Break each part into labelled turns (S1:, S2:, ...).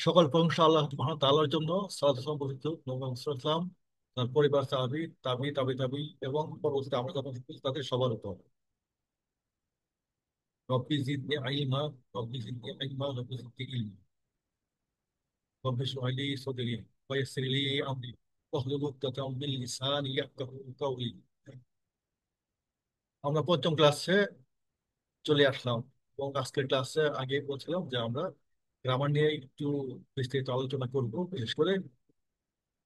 S1: সকল প্রশংসা আল্লাহ সুবহানাহু ওয়া তাআলার জন্য। সালাত ও সালাম পবিত্র নবী মুহাম্মদ সাল্লাল্লাহু আলাইহি ওয়াসাল্লাম, তার পরিবার, সাহাবী, তাবি এবং পরবর্তীতে আমরা যারা মুসলিম তাদের সবার উপর। রব্বি জিদনি ইলমা, রব্বি জিদনি ইলমা, রব্বি জিদনি ইলমা, রব্বি ইশরাহ লি সাদরি ওয়া ইয়াসসির লি আমরি ওয়াহলুল উকদাতাম মিন লিসানি ইয়াফকাহু কাওলি। আমরা পঞ্চম ক্লাসে চলে আসলাম এবং আজকের ক্লাসে আগে বলছিলাম যে আমরা গ্রামার নিয়ে একটু বিস্তারিত আলোচনা করব, বিশেষ করে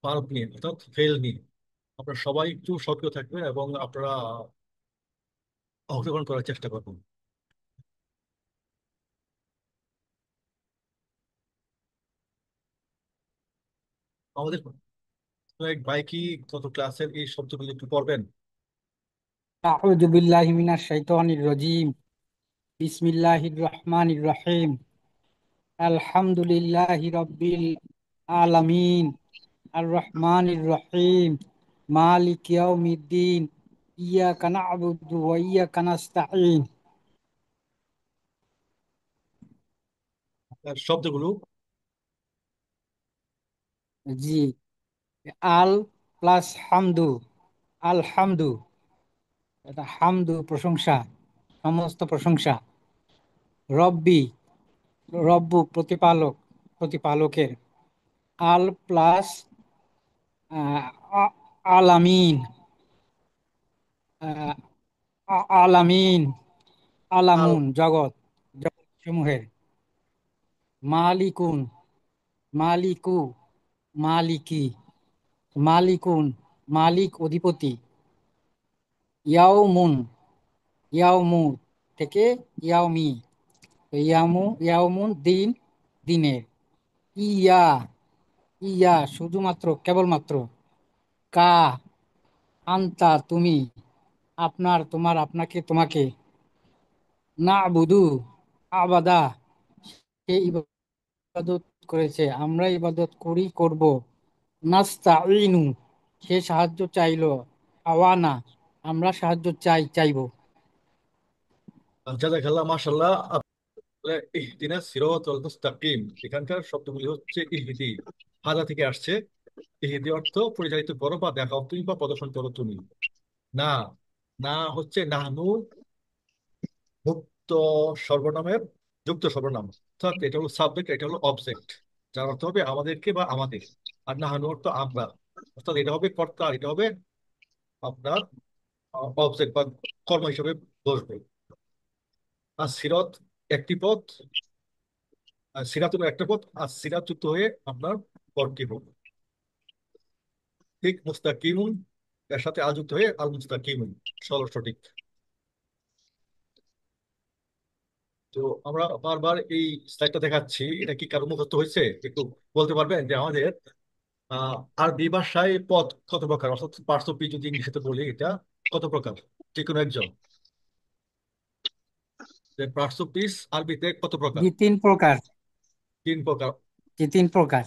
S1: পার্ট নিয়ে অর্থাৎ ফেল নিয়ে। আপনারা সবাই একটু সক্রিয় থাকবেন এবং আপনারা অংশগ্রহণ করার চেষ্টা করবেন। আমাদের এক ভাই কি গত ক্লাসের এই শব্দগুলো একটু পড়বেন?
S2: أعوذ بالله من الشيطان الرجيم. بسم الله الرحمن الرحيم. الحمد لله رب العالمين الرحمن الرحيم مالك يوم الدين إياك نعبد وإياك نستعين.
S1: আর শব্দগুলো
S2: জি, আল প্লাস হামদু। আলহামদু, এটা হামদু প্রশংসা, সমস্ত প্রশংসা। রব্বি, রব্বু প্রতিপালক, প্রতিপালকের। আল প্লাস আহ, আ- আলামিন, আহ, আলামিন,
S1: আল
S2: আলামুন জগৎ, জগৎ সমূহের। মালিকুন, মালিকু, মালিকি, মালিকুন মালিক অধিপতি। ইয়াউমুন, ইয়াউমু থেকে ইয়াউমি, ইয়াউমুন দিন, দিনের। ইয়া, ইয়া শুধুমাত্র কেবলমাত্র। কা, আন্তা তুমি, আপনার তোমার আপনাকে তোমাকে। না বুধু, আবাদা সে ইবাদত করেছে, আমরা ইবাদত করি করব। নাস্তাঈনু সে সাহায্য চাইলো। আওয়ানা আমরা সাহায্য চাইবো।
S1: জাযাকাল্লাহ, মাশাআল্লাহ। ইহদিনাস সিরাতাল মুস্তাকিম, এখানকার শব্দগুলি হচ্ছে ইহদি। হাদা থেকে আসছে। ইহদি অর্থ পরিচালিত করো বা দেখাও তুমি বা প্রদর্শন করো তুমি। না, না হচ্ছে নাহনু, মুক্ত সর্বনামের যুক্ত সর্বনাম, অর্থাৎ এটা হলো সাবজেক্ট, এটা হলো অবজেক্ট, যার অর্থ হবে আমাদেরকে বা আমাদের। আর নাহানু অর্থ আমরা, অর্থাৎ এটা হবে কর্তা, আর এটা হবে আপনার অবজেক্ট বা কর্ম হিসেবে বসবে। আর সিরত একটি পথ, আর সিরাত হলো একটা পথ, আর সিরাত যুক্ত হয়ে আপনার পথটি হোক ঠিক মুস্তাকিমুন, এর সাথে আল যুক্ত হয়ে আল মুস্তাকিমুন, সরল সঠিক। তো আমরা বারবার এই স্লাইডটা দেখাচ্ছি, এটা কি কারো মুখস্থ হয়েছে? একটু বলতে পারবেন যে আমাদের আরবি ভাষায় পদ কত প্রকার, অর্থাৎ পার্টস অফ স্পিচ যদি ইংলিশে বলি এটা কত প্রকার? যে কোনো একজন, যে পার্টস অফ স্পিচ আরবিতে কত প্রকার?
S2: জি, তিন প্রকার।
S1: তিন প্রকার।
S2: জি, তিন প্রকার।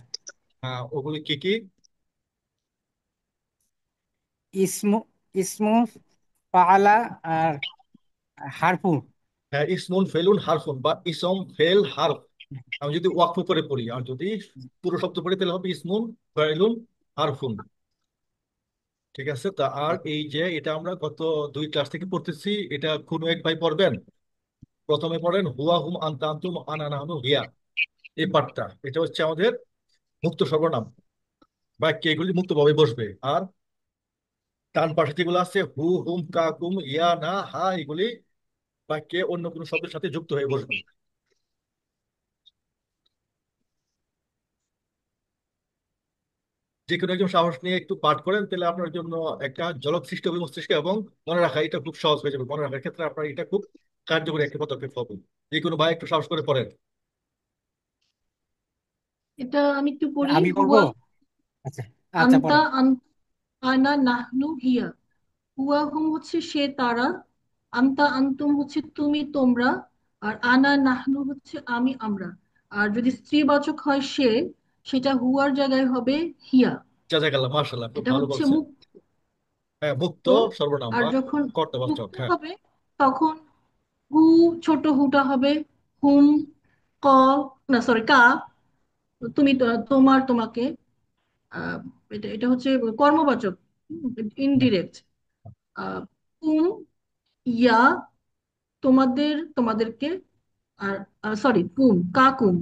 S1: ওগুলি কি কি?
S2: ইসমু, ইসমু ফাআলা আর হারফু।
S1: হ্যাঁ, ইসমুন ফেলুন হারফুন বা ইসম ফেল হারফ। আমি যদি ওয়াকফ করে পড়ি, আর যদি পুরো শব্দ পড়ি তাহলে হবে ইসমুন ফেলুন হারফুন। ঠিক আছে, তা আর এই যে এটা আমরা গত দুই ক্লাস থেকে পড়তেছি, এটা কোনো এক ভাই পড়বেন। প্রথমে পড়েন হুয়া হুম আনতা আনতুম আনা নাহনু হিয়া, এই পাঠটা এটা হচ্ছে আমাদের মুক্ত সর্বনাম, বাক্যে এগুলি মুক্তভাবে বসবে। আর ডান পাশে যেগুলো আছে হু হুম কা কুম ইয়া না হা, এগুলি বাক্যে অন্য কোনো শব্দের সাথে যুক্ত হয়ে বসবে। যে কোনো একজন সাহস নিয়ে একটু পাঠ করেন, তাহলে আপনার জন্য একটা ঝলক সৃষ্টি হবে মস্তিষ্কে, এবং মনে রাখা এটা খুব সহজ হয়ে যাবে। মনে রাখার ক্ষেত্রে আপনার এটা খুব কার্যকরী একটা পদক্ষেপ হবে। যে কোনো ভাই একটু সাহস করে পড়েন।
S3: এটা আমি একটু পড়ি।
S2: আমি বলবো।
S3: হুয়া
S2: আচ্ছা, আচ্ছা
S3: আন্তা
S2: পড়েন।
S3: আনা নাহনু হিয়া। হুয়া হুম হচ্ছে সে তারা, আন্তা আন্তুম হচ্ছে তুমি তোমরা, আর আনা নাহনু হচ্ছে আমি আমরা। আর যদি স্ত্রীবাচক হয় সে, সেটা হুয়ার জায়গায় হবে হিয়া।
S1: জাযাকাল্লাহ, মাশাআল্লাহ, খুব
S3: এটা
S1: ভালো
S3: হচ্ছে
S1: বলছেন।
S3: মুক্ত।
S1: হ্যাঁ, মুক্ত সর্বনাম
S3: আর
S1: বা
S3: যখন
S1: কর্তাবাচক।
S3: মুক্ত
S1: হ্যাঁ,
S3: হবে তখন হু, ছোট হুটা হবে হুম, ক, না সরি কা, তুমি তোমার তোমাকে, আহ, এটা এটা হচ্ছে কর্মবাচক, ইনডিরেক্ট। কুম, ইয়া, তোমাদের তোমাদেরকে, আর সরি, কুম কাকুম,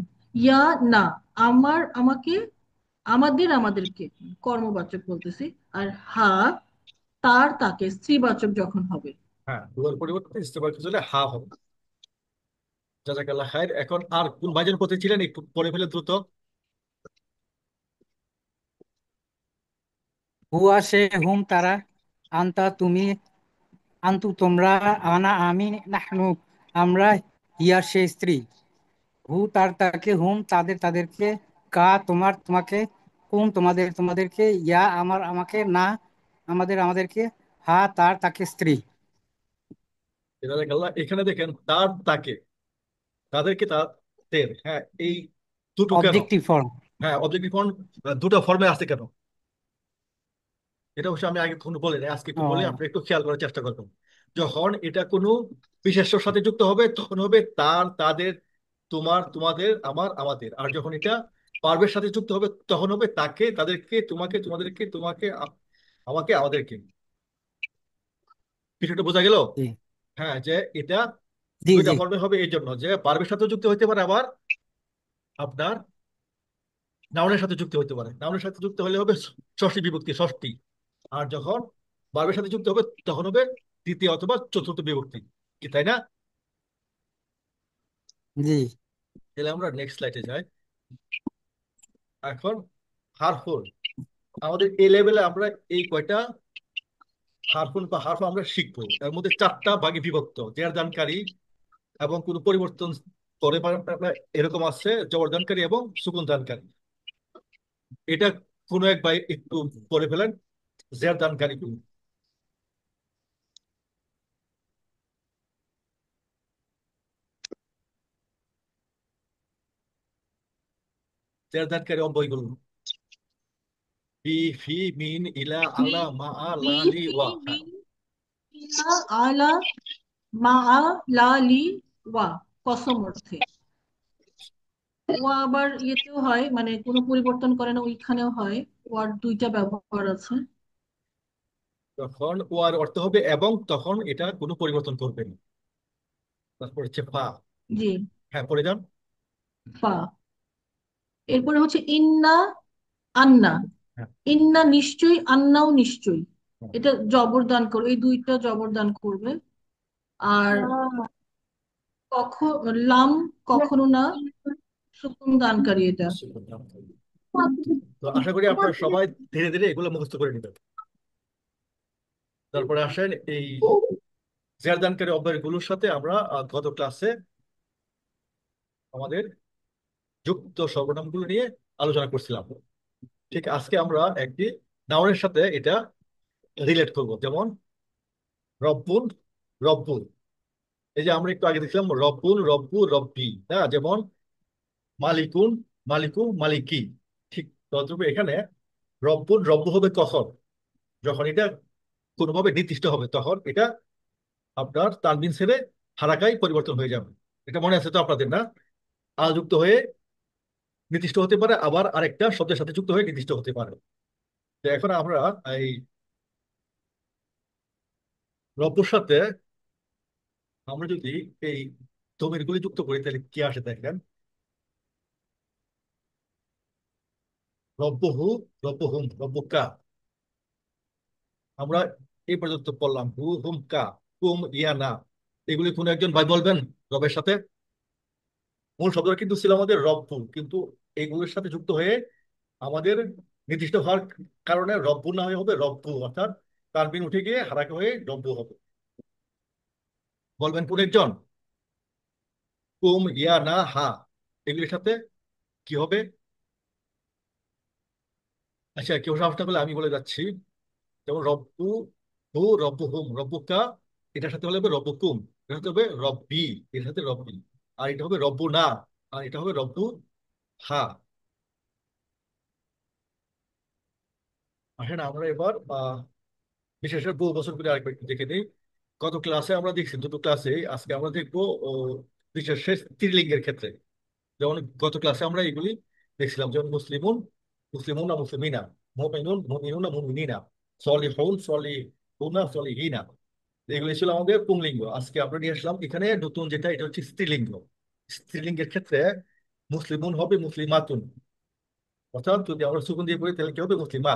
S3: ইয়া না, আমার আমাকে, আমাদের আমাদেরকে, কর্মবাচক বলতেছি। আর হা, তার তাকে, স্ত্রীবাচক যখন হবে।
S1: হ্যাঁ, হুয়ার পরিবর্তে ইস্তেমাল চলে হা হবে। জাজাকাল্লাহ খায়ের। এখন আর কোন ভাইজন পথে ছিলেন একটু পরে ফেলে দ্রুত।
S2: হুয়া সে, হুম তারা, আন্তা তুমি, আন্তু তোমরা, আনা আমি, নাহনু আমরা, হিয়া সে স্ত্রী, হু তার তাকে, হুম তাদের তাদেরকে, কা তোমার তোমাকে, কুম তোমাদের তোমাদেরকে, ইয়া আমার আমাকে, না আমাদের আমাদেরকে, হা তার তাকে স্ত্রী।
S1: জাজাকাল্লাহ। এখানে দেখেন তার তাকে, তাদেরকে তাদের, হ্যাঁ এই দুটো কেন?
S2: Objective form.
S1: হ্যাঁ, অবজেক্টিভ ফর্ম দুটো ফর্মে আছে কেন? এটা অবশ্য আমি আগে কখনো বলিনি, আজকে একটু বলে
S2: ও
S1: আপনি একটু খেয়াল করার চেষ্টা করবেন। যখন এটা কোনো বিশেষ্যর সাথে যুক্ত হবে তখন হবে তার তাদের, তোমার তোমাদের, আমার আমাদের। আর যখন এটা পার্বের সাথে যুক্ত হবে তখন হবে তাকে তাদেরকে, তোমাকে তোমাদেরকে, তোমাকে আমাকে আমাদেরকে। বিষয়টা বোঝা গেল?
S2: জি
S1: হ্যাঁ, যে এটা
S2: জি
S1: দুইটা
S2: জি
S1: ফর্মে হবে এই জন্য যে পার্বের সাথে যুক্ত হইতে পারে, আবার আপনার নাউনের সাথে যুক্ত হইতে পারে। নাউনের সাথে যুক্ত হলে হবে ষষ্ঠী বিভক্তি, ষষ্ঠী। আর যখন ভার্বের সাথে যুক্ত হবে তখন হবে তৃতীয় অথবা চতুর্থ বিভক্তি। কি তাই না?
S2: জি।
S1: তাহলে আমরা নেক্সট স্লাইডে যাই। এখন হারফুল, আমাদের এই লেভেলে আমরা এই কয়টা হারফুল বা হারফ আমরা শিখবো। এর মধ্যে চারটা ভাগে বিভক্ত, জেরদানকারী এবং কোনো পরিবর্তন করে এরকম আছে, জবরদানকারী এবং সুকুনদানকারী। এটা কোনো এক ভাই একটু পড়ে ফেলেন, জেরদানকারী কোন? জেরদানকারী বইগুলো ফি, ফি, মিন, ইলা,
S3: ফি,
S1: আলা, মা,
S3: ফি,
S1: লা, লি,
S3: ফি,
S1: ওয়া। হ্যাঁ,
S3: মিন, ইলা, আলা, মা, লা, লি, ওয়া, কসম অর্থে। ওয়া আবার ইয়েতেও হয়, মানে কোনো পরিবর্তন করে না ওইখানেও হয়। ওয়ার দুইটা ব্যবহার আছে।
S1: যখন ওয়ার অর্থ হবে এবং, তখন এটা কোনো পরিবর্তন করবে না। তারপর হচ্ছে ফা।
S3: জি,
S1: হ্যাঁ, পড়ে যান।
S3: ফা। এরপরে হচ্ছে ইন্না, আন্না।
S1: হ্যাঁ,
S3: ইন্না নিশ্চয়ই, আন্নাও নিশ্চয়ই।
S1: হ্যাঁ।
S3: এটা জবরদান করবে, এই দুইটা জবরদান করবে। আর লাম, কখনো না, সুকুন দানকারী এটা।
S1: তো আশা করি আপনারা সবাই ধীরে ধীরে এগুলো মুখস্থ করে নেবেন। তারপরে আসেন এই জেরদানকারী অব্যয়গুলোর সাথে আমরা গত ক্লাসে আমাদের যুক্ত সর্বনামগুলো নিয়ে আলোচনা করছিলাম। ঠিক আজকে আমরা একটি নাউনের সাথে এটা রিলেট করব। যেমন রব্বুন, রব্বুল। এই যে আমরা একটু আগে দেখছিলাম রব্বুন, রব্বু, রব্বি, হ্যাঁ। যেমন মালিকুন, মালিকু, মালিকি। ঠিক তদ্রূপ এখানে রব্বুন, রব্বু হবে কখন? যখন এটা কোনোভাবে নির্দিষ্ট হবে তখন এটা আপনার তানবিন ছেড়ে হারাকায় পরিবর্তন হয়ে যাবে। এটা মনে আছে তো আপনাদের, না? আ যুক্ত হয়ে নির্দিষ্ট হতে পারে, আবার আরেকটা শব্দের সাথে যুক্ত হয়ে নির্দিষ্ট হতে পারে। তো এখন আমরা এই রব্বুর সাথে আমরা যদি এই দমিরগুলি যুক্ত করি তাহলে কি আসে দেখেন। রব্বহু, রব্বহুম, রব্বুকা। আমরা এই পর্যন্ত পড়লাম হু, হুম, কা, কুম, ইয়া, না। এগুলি কোনো একজন ভাই বলবেন রবের সাথে? মূল শব্দটা কিন্তু ছিল আমাদের রব্বু, কিন্তু এইগুলোর সাথে যুক্ত হয়ে আমাদের নির্দিষ্ট হওয়ার কারণে রব্বু না হয়ে হবে রব্বু, অর্থাৎ তানবিন উঠে গিয়ে হারাকে হয়ে রব্বু হবে। বলবেন কোন একজন? কুম, ইয়া, না, হা, এগুলির সাথে কি হবে? আচ্ছা, কেউ সাহস না করলে আমি বলে যাচ্ছি। যেমন রব্বু হু, রব্বু হুম, রব্বুকা। এটার সাথে হলে হবে রব্বু কুম, এটার সাথে হবে রব্বি, এর সাথে রব্বি। আর এটা হবে রব্বু না, আর এটা হবে রব্বু হা। আসেন আমরা এবার বিশেষ করে বহু বছর করে আরেকবার একটু দেখে নিই। গত ক্লাসে আমরা দেখছি দুটো ক্লাসে, আজকে আমরা দেখবো বিশেষ স্ত্রীলিঙ্গের ক্ষেত্রে। যেমন গত ক্লাসে আমরা এগুলি দেখছিলাম, যেমন মুসলিমুন, মুসলিমুনা মুসলিমিনা, মুমিনুন মুমিনুনা মুমিনিনা, সলিহুন সলিহুনা সলিহিনা। এগুলো ছিল আমাদের পুংলিঙ্গ। আজকে আমরা নিয়ে আসলাম এখানে নতুন যেটা, এটা হচ্ছে স্ত্রীলিঙ্গ। স্ত্রীলিঙ্গের ক্ষেত্রে মুসলিমুন হবে মুসলিমাতুন, অর্থাৎ যদি আমরা সুকুন দিয়ে পড়ি তাহলে কি হবে? মুসলিমা।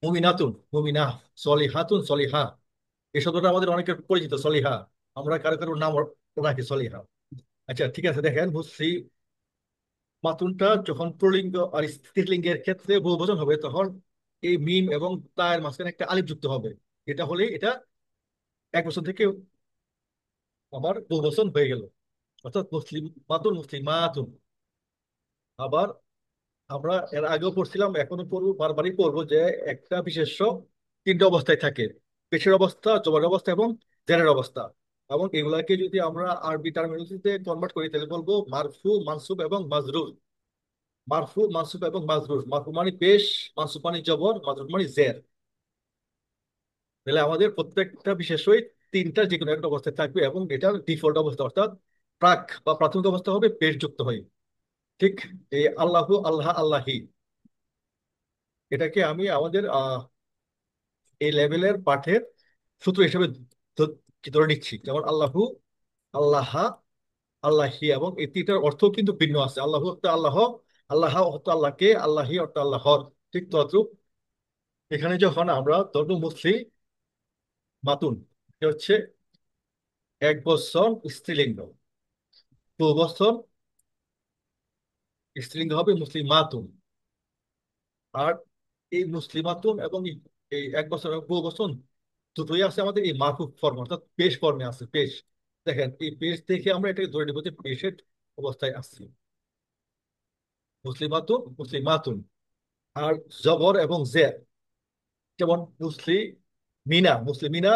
S1: মুমিনাতুন মুমিনা, সলিহাতুন সলিহা। এই শব্দটা আমাদের অনেকের পরিচিত, সলিহা। আমরা কারো কারো নাম রাখি সলিহা। আচ্ছা ঠিক আছে, দেখেন মাতুনটা যখন প্রলিঙ্গ আর স্ত্রীলিঙ্গের ক্ষেত্রে বহুবচন হবে, তখন এই মিম এবং তায়ের মাঝখানে একটা আলিফ যুক্ত হবে। এটা হলে এটা এক বছর থেকে আমার বহুবচন হয়ে গেল, অর্থাৎ মুসলিম মাতুন মুসলিমাতুন। আবার আমরা এর আগেও পড়ছিলাম, এখনো পড়বো, বারবারই পড়বো, যে একটা বিশেষ্য তিনটা অবস্থায় থাকে: পেশের অবস্থা, জবরের অবস্থা এবং জেরের অবস্থা। এবং এগুলাকে যদি আমরা আরবি টার্মিনোলজিতে কনভার্ট করি তাহলে বলবো মারফু, মানসুব এবং মাজরুর। মারফু, মানসুব এবং মাজরুর। মারফু মানে পেশ, মানসুব মানে জবর, মাজরুর মানে জের। তাহলে আমাদের প্রত্যেকটা বিশেষই তিনটা যে কোনো একটা অবস্থায় থাকবে, এবং এটা ডিফল্ট অবস্থা, অর্থাৎ প্রাক বা প্রাথমিক অবস্থা হবে পেশ যুক্ত হয়ে। ঠিক এই আল্লাহু, আল্লাহ, আল্লাহি, এটাকে আমি আমাদের এই লেভেলের পাঠের সূত্র হিসেবে ধরে নিচ্ছি। যেমন আল্লাহু, আল্লাহ, আল্লাহি, এবং এই তিনটার অর্থ কিন্তু ভিন্ন আছে। আল্লাহু অর্থ আল্লাহ, আল্লাহ অর্থ আল্লাহকে, আল্লাহি অর্থ আল্লাহর। ঠিক তদ্রূপ এখানে যখন আমরা ধরবো মুসলি মাতুন, এটা হচ্ছে এক বচন স্ত্রীলিঙ্গ। বহু বচন স্ত্রীলিঙ্গ হবে মুসলিম মাতুন। আর এই মুসলিমাতুন এবং এই এক বছর এবং বহু বচন দুটোই আছে আমাদের এই মারফুফ ফর্ম, অর্থাৎ পেশ ফর্মে আছে। পেশ, দেখেন এই পেশ থেকে আমরা এটাকে ধরে নেবো যে পেশের অবস্থায় আছে মুসলিমাতুন মুসলিমাতুন। আর জবর এবং জের, যেমন মুসলিমিনা, মুসলিমিনা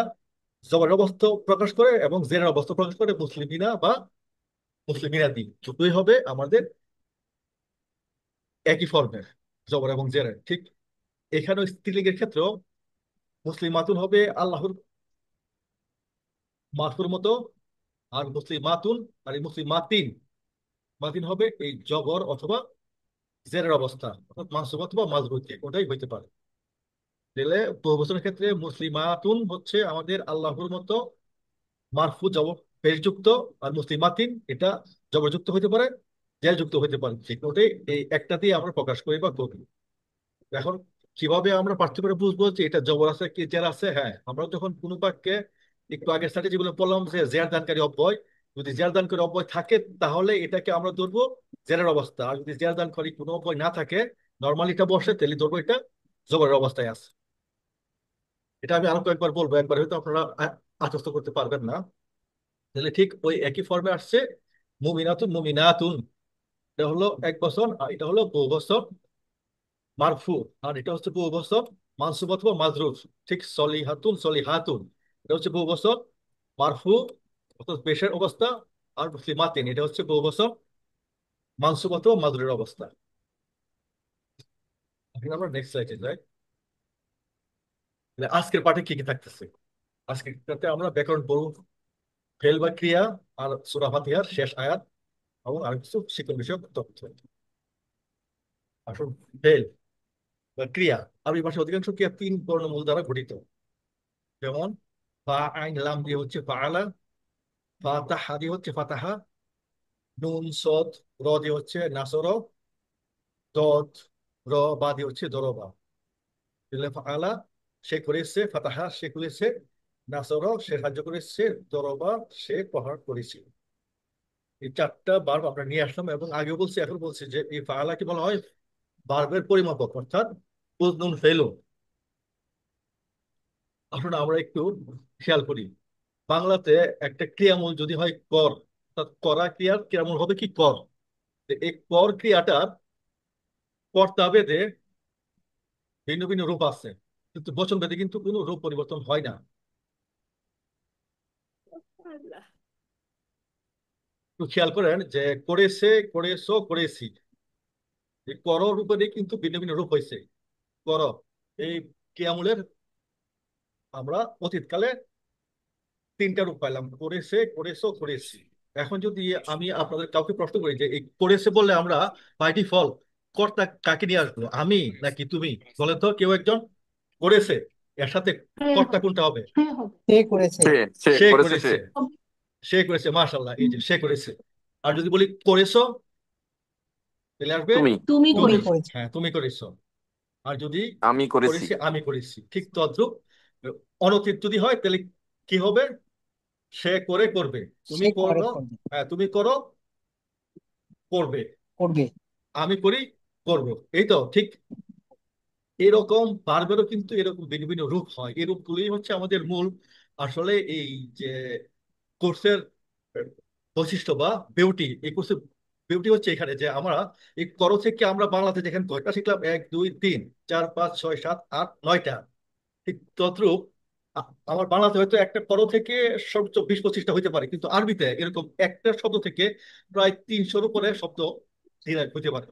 S1: জবরের অবস্থা প্রকাশ করে এবং জেরের অবস্থা প্রকাশ করে মুসলিমিনা বা মুসলিমিনা দি, দুটোই হবে আমাদের একই ফর্মের, জবর এবং জেরের। ঠিক এখানে স্ত্রীলিঙ্গের ক্ষেত্রেও মুসলিমাতুন হবে আল্লাহর মারফুর মতো, আর মুসলিমাতুন আর এই মুসলিমাতিন, মাতিন হবে এই জবর অথবা জেরের অবস্থা, অর্থাৎ মানসুব অথবা মাজরুর, ওটাই হইতে পারে। তাহলে বহুবচনের ক্ষেত্রে মুসলিমাতুন হচ্ছে আমাদের আল্লাহর মতো মারফু, জবর পেশযুক্ত। আর মুসলিমাতিন এটা জবরযুক্ত হইতে পারে, জেরযুক্ত হইতে পারে। ঠিক ওটাই এই একটাতেই আমরা প্রকাশ করি বা করি। এখন কিভাবে আমরা পার্থক্যটা বুঝবো যে এটা জবর আছে কি জের আছে? হ্যাঁ, আমরা যখন কোনো বাক্যে একটু আগের সাথে যেগুলো বললাম যে জের দানকারী অব্যয়, যদি জের দানকারী অব্যয় থাকে তাহলে এটাকে আমরা ধরবো জেরের অবস্থা। আর যদি জের দানকারী কোনো অব্যয় না থাকে, নর্মালি এটা বসে, তাহলে ধরবো এটা জবরের অবস্থায় আছে। এটা আমি আরো কয়েকবার বলবো, একবার হয়তো আপনারা আত্মস্থ করতে পারবেন না। তাহলে ঠিক ওই একই ফর্মে আসছে মুমিনাতুন মুমিনাতুন। এটা হলো এক বছর, আর এটা হলো বহু বছর মারফু। আর এটা হচ্ছে বহু বছর মানসুব অথবা মাজরুর। ঠিক সলিহাতুন সলিহাতুন, এটা হচ্ছে বহু বছর মারফু অর্থাৎ পেশের অবস্থা। আর মুসলিমাতিন, এটা হচ্ছে বহু বছর মানসুব অথবা মাজরুরের অবস্থা। এখন আমরা নেক্সট স্লাইডে যাই। তাহলে আজকের পাঠে কি কি থাকতেছে? আজকে আমরা ব্যাকরণ পড়ব, ফেল বা ক্রিয়া, আর সূরা ফাতিহার শেষ আয়াত, এবং আর কিছু শিক্ষণ বিষয়ক তথ্য। আসুন, ফেল বা ক্রিয়া। আরবি ভাষার অধিকাংশ ক্রিয়া তিন বর্ণমূল দ্বারা গঠিত। যেমন ফা আইন লাম দিয়ে হচ্ছে ফাআলা, ফাতাহা দিয়ে হচ্ছে ফাতাহা, নুন সদ র দিয়ে হচ্ছে নাসর, দদ র বা দিয়ে হচ্ছে দরবা। তাহলে ফাআলা সে করেছে, ফাতাহা সে করেছে, নাসর সে সাহায্য করেছে, দরবা সে প্রহার করেছে। এই চারটা ভার্ব আমরা নিয়ে আসলাম, এবং আগে বলছি এখন বলছি যে এই ফাআলাকে বলা হয় ভার্বের পরিমাপক, অর্থাৎ উজনুন ফেলুন। আসুন আমরা একটু খেয়াল করি। বাংলাতে একটা ক্রিয়ামূল যদি হয় কর, অর্থাৎ করা ক্রিয়ার ক্রিয়ামূল হবে কি কর। তো এই কর ক্রিয়াটার কর্তা ভেদে ভিন্ন ভিন্ন রূপ আছে, কিন্তু বচন ভেদে কিন্তু কোনো রূপ পরিবর্তন হয় না। একটু খেয়াল করেন যে করেছে, করেছো, করেছি, এই কর রূপে কিন্তু ভিন্ন ভিন্ন রূপ হয়েছে। কর এই ক্রিয়ামূলের আমরা অতীতকালে তিনটা রূপ পাইলাম: করেছে, করেছো, করেছি। এখন যদি আমি আপনাদের কাউকে প্রশ্ন করি যে এই করেছে বললে আমরা বাই ডিফল্ট কর্তা কাকে নিয়ে আসবো, আমি নাকি তুমি? বলেন তো কেউ একজন। করেছে এর সাথে
S3: হ্যাঁ
S1: কর্তা
S3: হবে।
S1: কোনটা হবে?
S3: হ্যাঁ হবে।
S2: সে করেছে।
S4: সে সে
S1: সে
S4: করেছে সে।
S1: করেছে। সে করেছে, মাশাল্লাহ, এই যে সে করেছে। আর যদি বলি করেছো, তাহলে আসবে
S4: তুমি।
S3: তুমি
S1: তুমি।
S2: তুমি
S3: করেছো।
S2: করেছো।
S1: হ্যাঁ, তুমি করেছো। আর যদি
S4: আমি করেছি।
S1: করেছি, আমি করেছি, ঠিক তদ্রুপ। অনতীত যদি হয় তাহলে কি হবে? সে করে করবে, তুমি
S2: সে করে
S1: করো।
S2: করবে।
S1: হ্যাঁ, তুমি করো, করবে।
S2: করবে।
S1: আমি করি, করবো। এই তো ঠিক। এরকম ভার্বেরও কিন্তু এরকম ভিন্ন ভিন্ন রূপ হয়। এই রূপগুলি হচ্ছে আমাদের মূল আসলে এই যে কোর্সের বৈশিষ্ট্য বা বিউটি। এই কোর্সের বিউটি হচ্ছে এখানে যে আমরা এই করো থেকে আমরা বাংলাতে যেখানে কয়টা শিখলাম, 1 2 3 4 5 6 7 8 9টা, ঠিক তদ্রুপ আমার বাংলাতে হয়তো একটা করো থেকে সর্বোচ্চ 20 25টা হইতে পারে, কিন্তু আরবিতে এরকম একটা শব্দ থেকে প্রায় 300-র উপরে শব্দ ডিরাইভ হইতে পারে।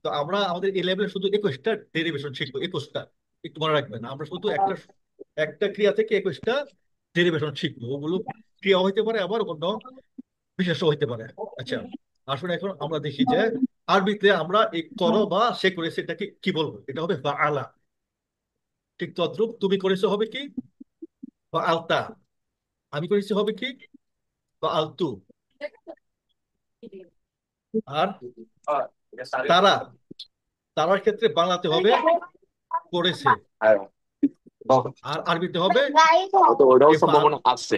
S1: তো আমরা আমাদের এই লেভেলে শুধু 21টা ডেরিভেশন শিখবো, 21টা। একটু মনে রাখবেন, আমরা শুধু একটা একটা ক্রিয়া থেকে 21টা ডেরিভেশন শিখবো। ওগুলো ক্রিয়া হইতে পারে, আবার অন্য বিশেষ হইতে পারে। আচ্ছা, আসলে এখন আমরা দেখি যে আরবিতে আমরা এই করো বা সে করেছে এটাকে কি বলবো? এটা হবে বা আলা। ঠিক তদ্রুপ তুমি করেছো হবে কি? বা আলতা। আমি করেছি হবে কি? বা আলতু। আর তারা, তারার ক্ষেত্রে বাংলাতে হবে করেছে,
S4: হ্যাঁ,
S1: আর আরবিতে হবে
S4: তো ওটাও
S1: এফাল।
S4: সম্ভাবনা আছে।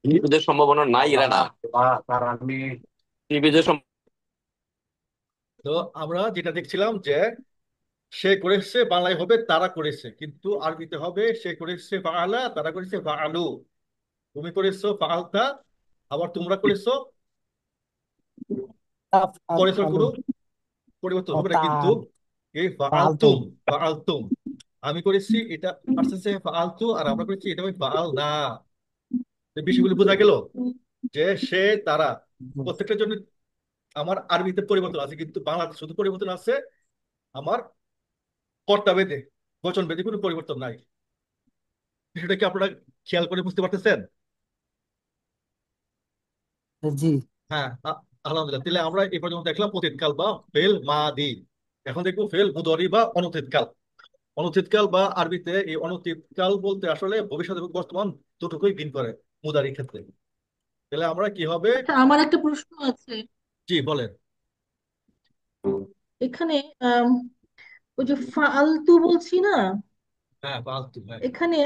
S4: টিভিদের সম্ভাবনা নাই এরা না। টিভিদের
S1: তো আমরা যেটা দেখছিলাম যে সে করেছে বাংলায় হবে তারা করেছে, কিন্তু আরবিতে হবে সে করেছে ফাআলা, তারা করেছে ফাআলু। তুমি করেছো ফাআলতা, আবার তোমরা করেছো। করেছোর
S2: আলু।
S1: কোনো পরিবর্তন হবে না কিন্তু।
S2: তাল।
S1: এই
S2: তালতুম।
S1: ফাআলতুম, ফাআলতুম। আমি করেছি এটা পার্সেন্সে ফাআলতু, আর আমরা করেছি এটা হবে ফাআল না। বিষয়গুলো বোঝা গেল যে সে তারা প্রত্যেকটার জন্য আমার আরবিতে পরিবর্তন আছে, কিন্তু বাংলাতে শুধু পরিবর্তন আছে আমার কর্তা বেদে, বচন বেদে কোনো পরিবর্তন নাই। বিষয়টা কি আপনারা খেয়াল করে বুঝতে পারতেছেন?
S2: জি।
S1: হ্যাঁ, আলহামদুলিল্লাহ। তাহলে আমরা এই পর্যন্ত দেখলাম অতীতকাল বা ফেল মাদি। এখন দেখবো ফেল মুদরি বা অনতীতকাল। অনতীতকাল বা আরবিতে এই অনতীতকাল বলতে আসলে ভবিষ্যৎ এবং বর্তমান দুটোকেই ভিন্ন করে মুদারির ক্ষেত্রে। তাহলে আমরা কি হবে?
S3: আচ্ছা, আমার একটা প্রশ্ন আছে।
S1: জি বলেন।
S3: এখানে আম, ওই যে ফালতু বলছি না,
S1: হ্যাঁ, ফালতু, হ্যাঁ।
S3: এখানে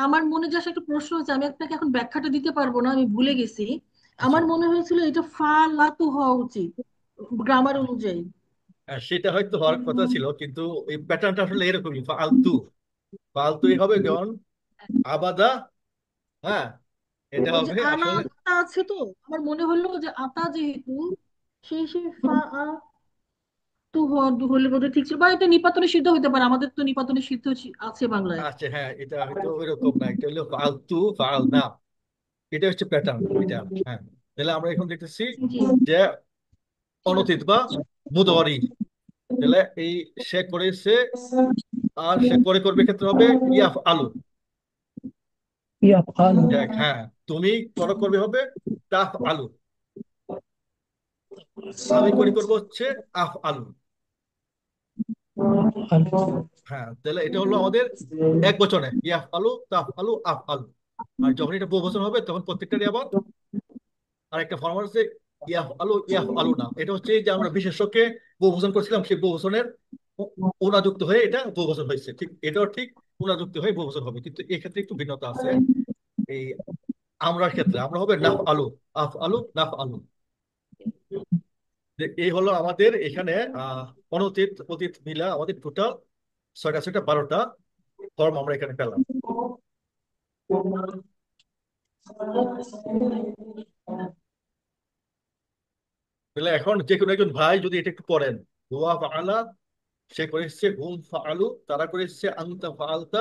S3: আমার মনে যে আসলে একটা প্রশ্ন আছে, আমি আপনাকে এখন ব্যাখ্যাটা দিতে পারবো না, আমি ভুলে গেছি।
S1: আচ্ছা।
S3: আমার মনে হয়েছিল এটা ফা লাতু হওয়া উচিত গ্রামার অনুযায়ী।
S1: হ্যাঁ, সেটা হয়তো হওয়ার কথা ছিল, কিন্তু এই প্যাটার্নটা আসলে এরকমই ফালতু। ফালতুই হবে যেমন আবাদা। হ্যাঁ, এটা
S3: ওই যে
S1: হবে
S3: আনা
S1: আসলে।
S3: আতা আছে তো, আমার মনে হলো যে আতা যেহেতু, সেই ফা আ তু হলে বোধহয় ঠিক ছিল, বা এটা নিপাতনে সিদ্ধ হতে পারে, আমাদের তো নিপাতনে সিদ্ধ আছে বাংলায়।
S1: আচ্ছা, হ্যাঁ, এটা হয়তো ওইরকম না, এটা হলো ফালতু ফাল না। এটা হচ্ছে প্যাটার্ন এটা। হ্যাঁ, তাহলে আমরা এখন দেখতেছি
S3: জি।
S1: যে
S3: ঠিক আছে।
S1: অনতীত বা মুদওয়ারি। তাহলে এই সে করেছে আর সে করে করবে ক্ষেত্রে হবে ইয়াফ আলু।
S2: ইয়াফআলু।
S1: দেখ, হ্যাঁ, তুমি করো করবে হবে তাফ আলু। আমি করি করবো হচ্ছে আফ আলু। হ্যাঁ, তাহলে এটা হলো আমাদের এক বচনে ইয়াফ আলু, তাফ আলু, আফ আলু। আর যখন এটা বহুবচন হবে তখন প্রত্যেকটারই আবার আরেকটা ফর্ম আছে, ইয়াফ আলু, ইয়াফ আলু না। এটা হচ্ছে এই যে আমরা বিশেষ্যকে বহুবচন করছিলাম, সেই বহুবচনের উনাযুক্ত হয়ে এটা বহুবচন হয়েছে। ঠিক এটাও ঠিক উনাযুক্ত হয়ে বহুবচন হবে, কিন্তু এক্ষেত্রে একটু ভিন্নতা আছে। এই আমরার ক্ষেত্রে আমরা হবে নাফ আলু, আফ আলু, নাফ আলু। এই হলো আমাদের এখানে আহ অনতীত অতীত মিলা আমাদের টোটাল 6টা 6টা 12টা ফর্ম আমরা এখানে পেলাম। তাহলে এখন যে কোনো একজন ভাই যদি এটা একটু পড়েন। হুয়া ফাআলা, সে করেছে, হুম ফাআলু, তারা করেছে, আনতা ফাআলতা,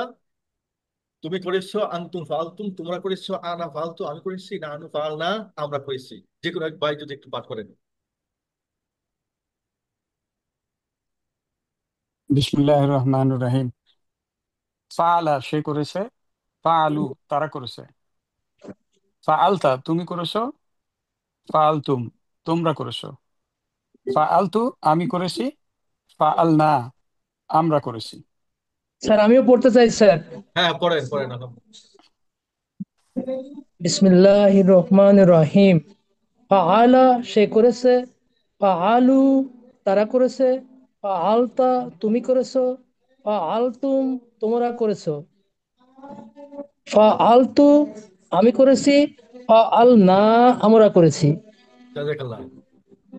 S1: তুমি করেছো, আনতুম ফাআলতুম, তোমরা করেছো, আনা ফাআলতু, আমি করেছি, নাহনু ফাআলনা, আমরা করেছি। যে কোনো এক ভাই যদি একটু পাঠ করেন।
S5: বিসমিল্লাহির রহমানির রহিম। ফাআলা সে করেছে, ফাআলু তারা করেছে, ফাআলতা তুমি করেছো, ফাআলতুম তোমরা করেছো, ফাআলতু আমি করেছি, ফাআলনা আমরা করেছি।
S6: স্যার আমিও পড়তে চাই স্যার।
S1: হ্যাঁ, পড়েন পড়েন এখন।
S6: বিসমিল্লাহির রহমানির রহিম। ফাআলা সে করেছে, ফাআলু তারা করেছে, ফাআলতা তুমি করেছো, ফাআলতুম তোমরা করেছো, ফাআলতু আমি করেছি, ফাআলনা আমরা করেছি।
S1: জাজাকাল্লাহ।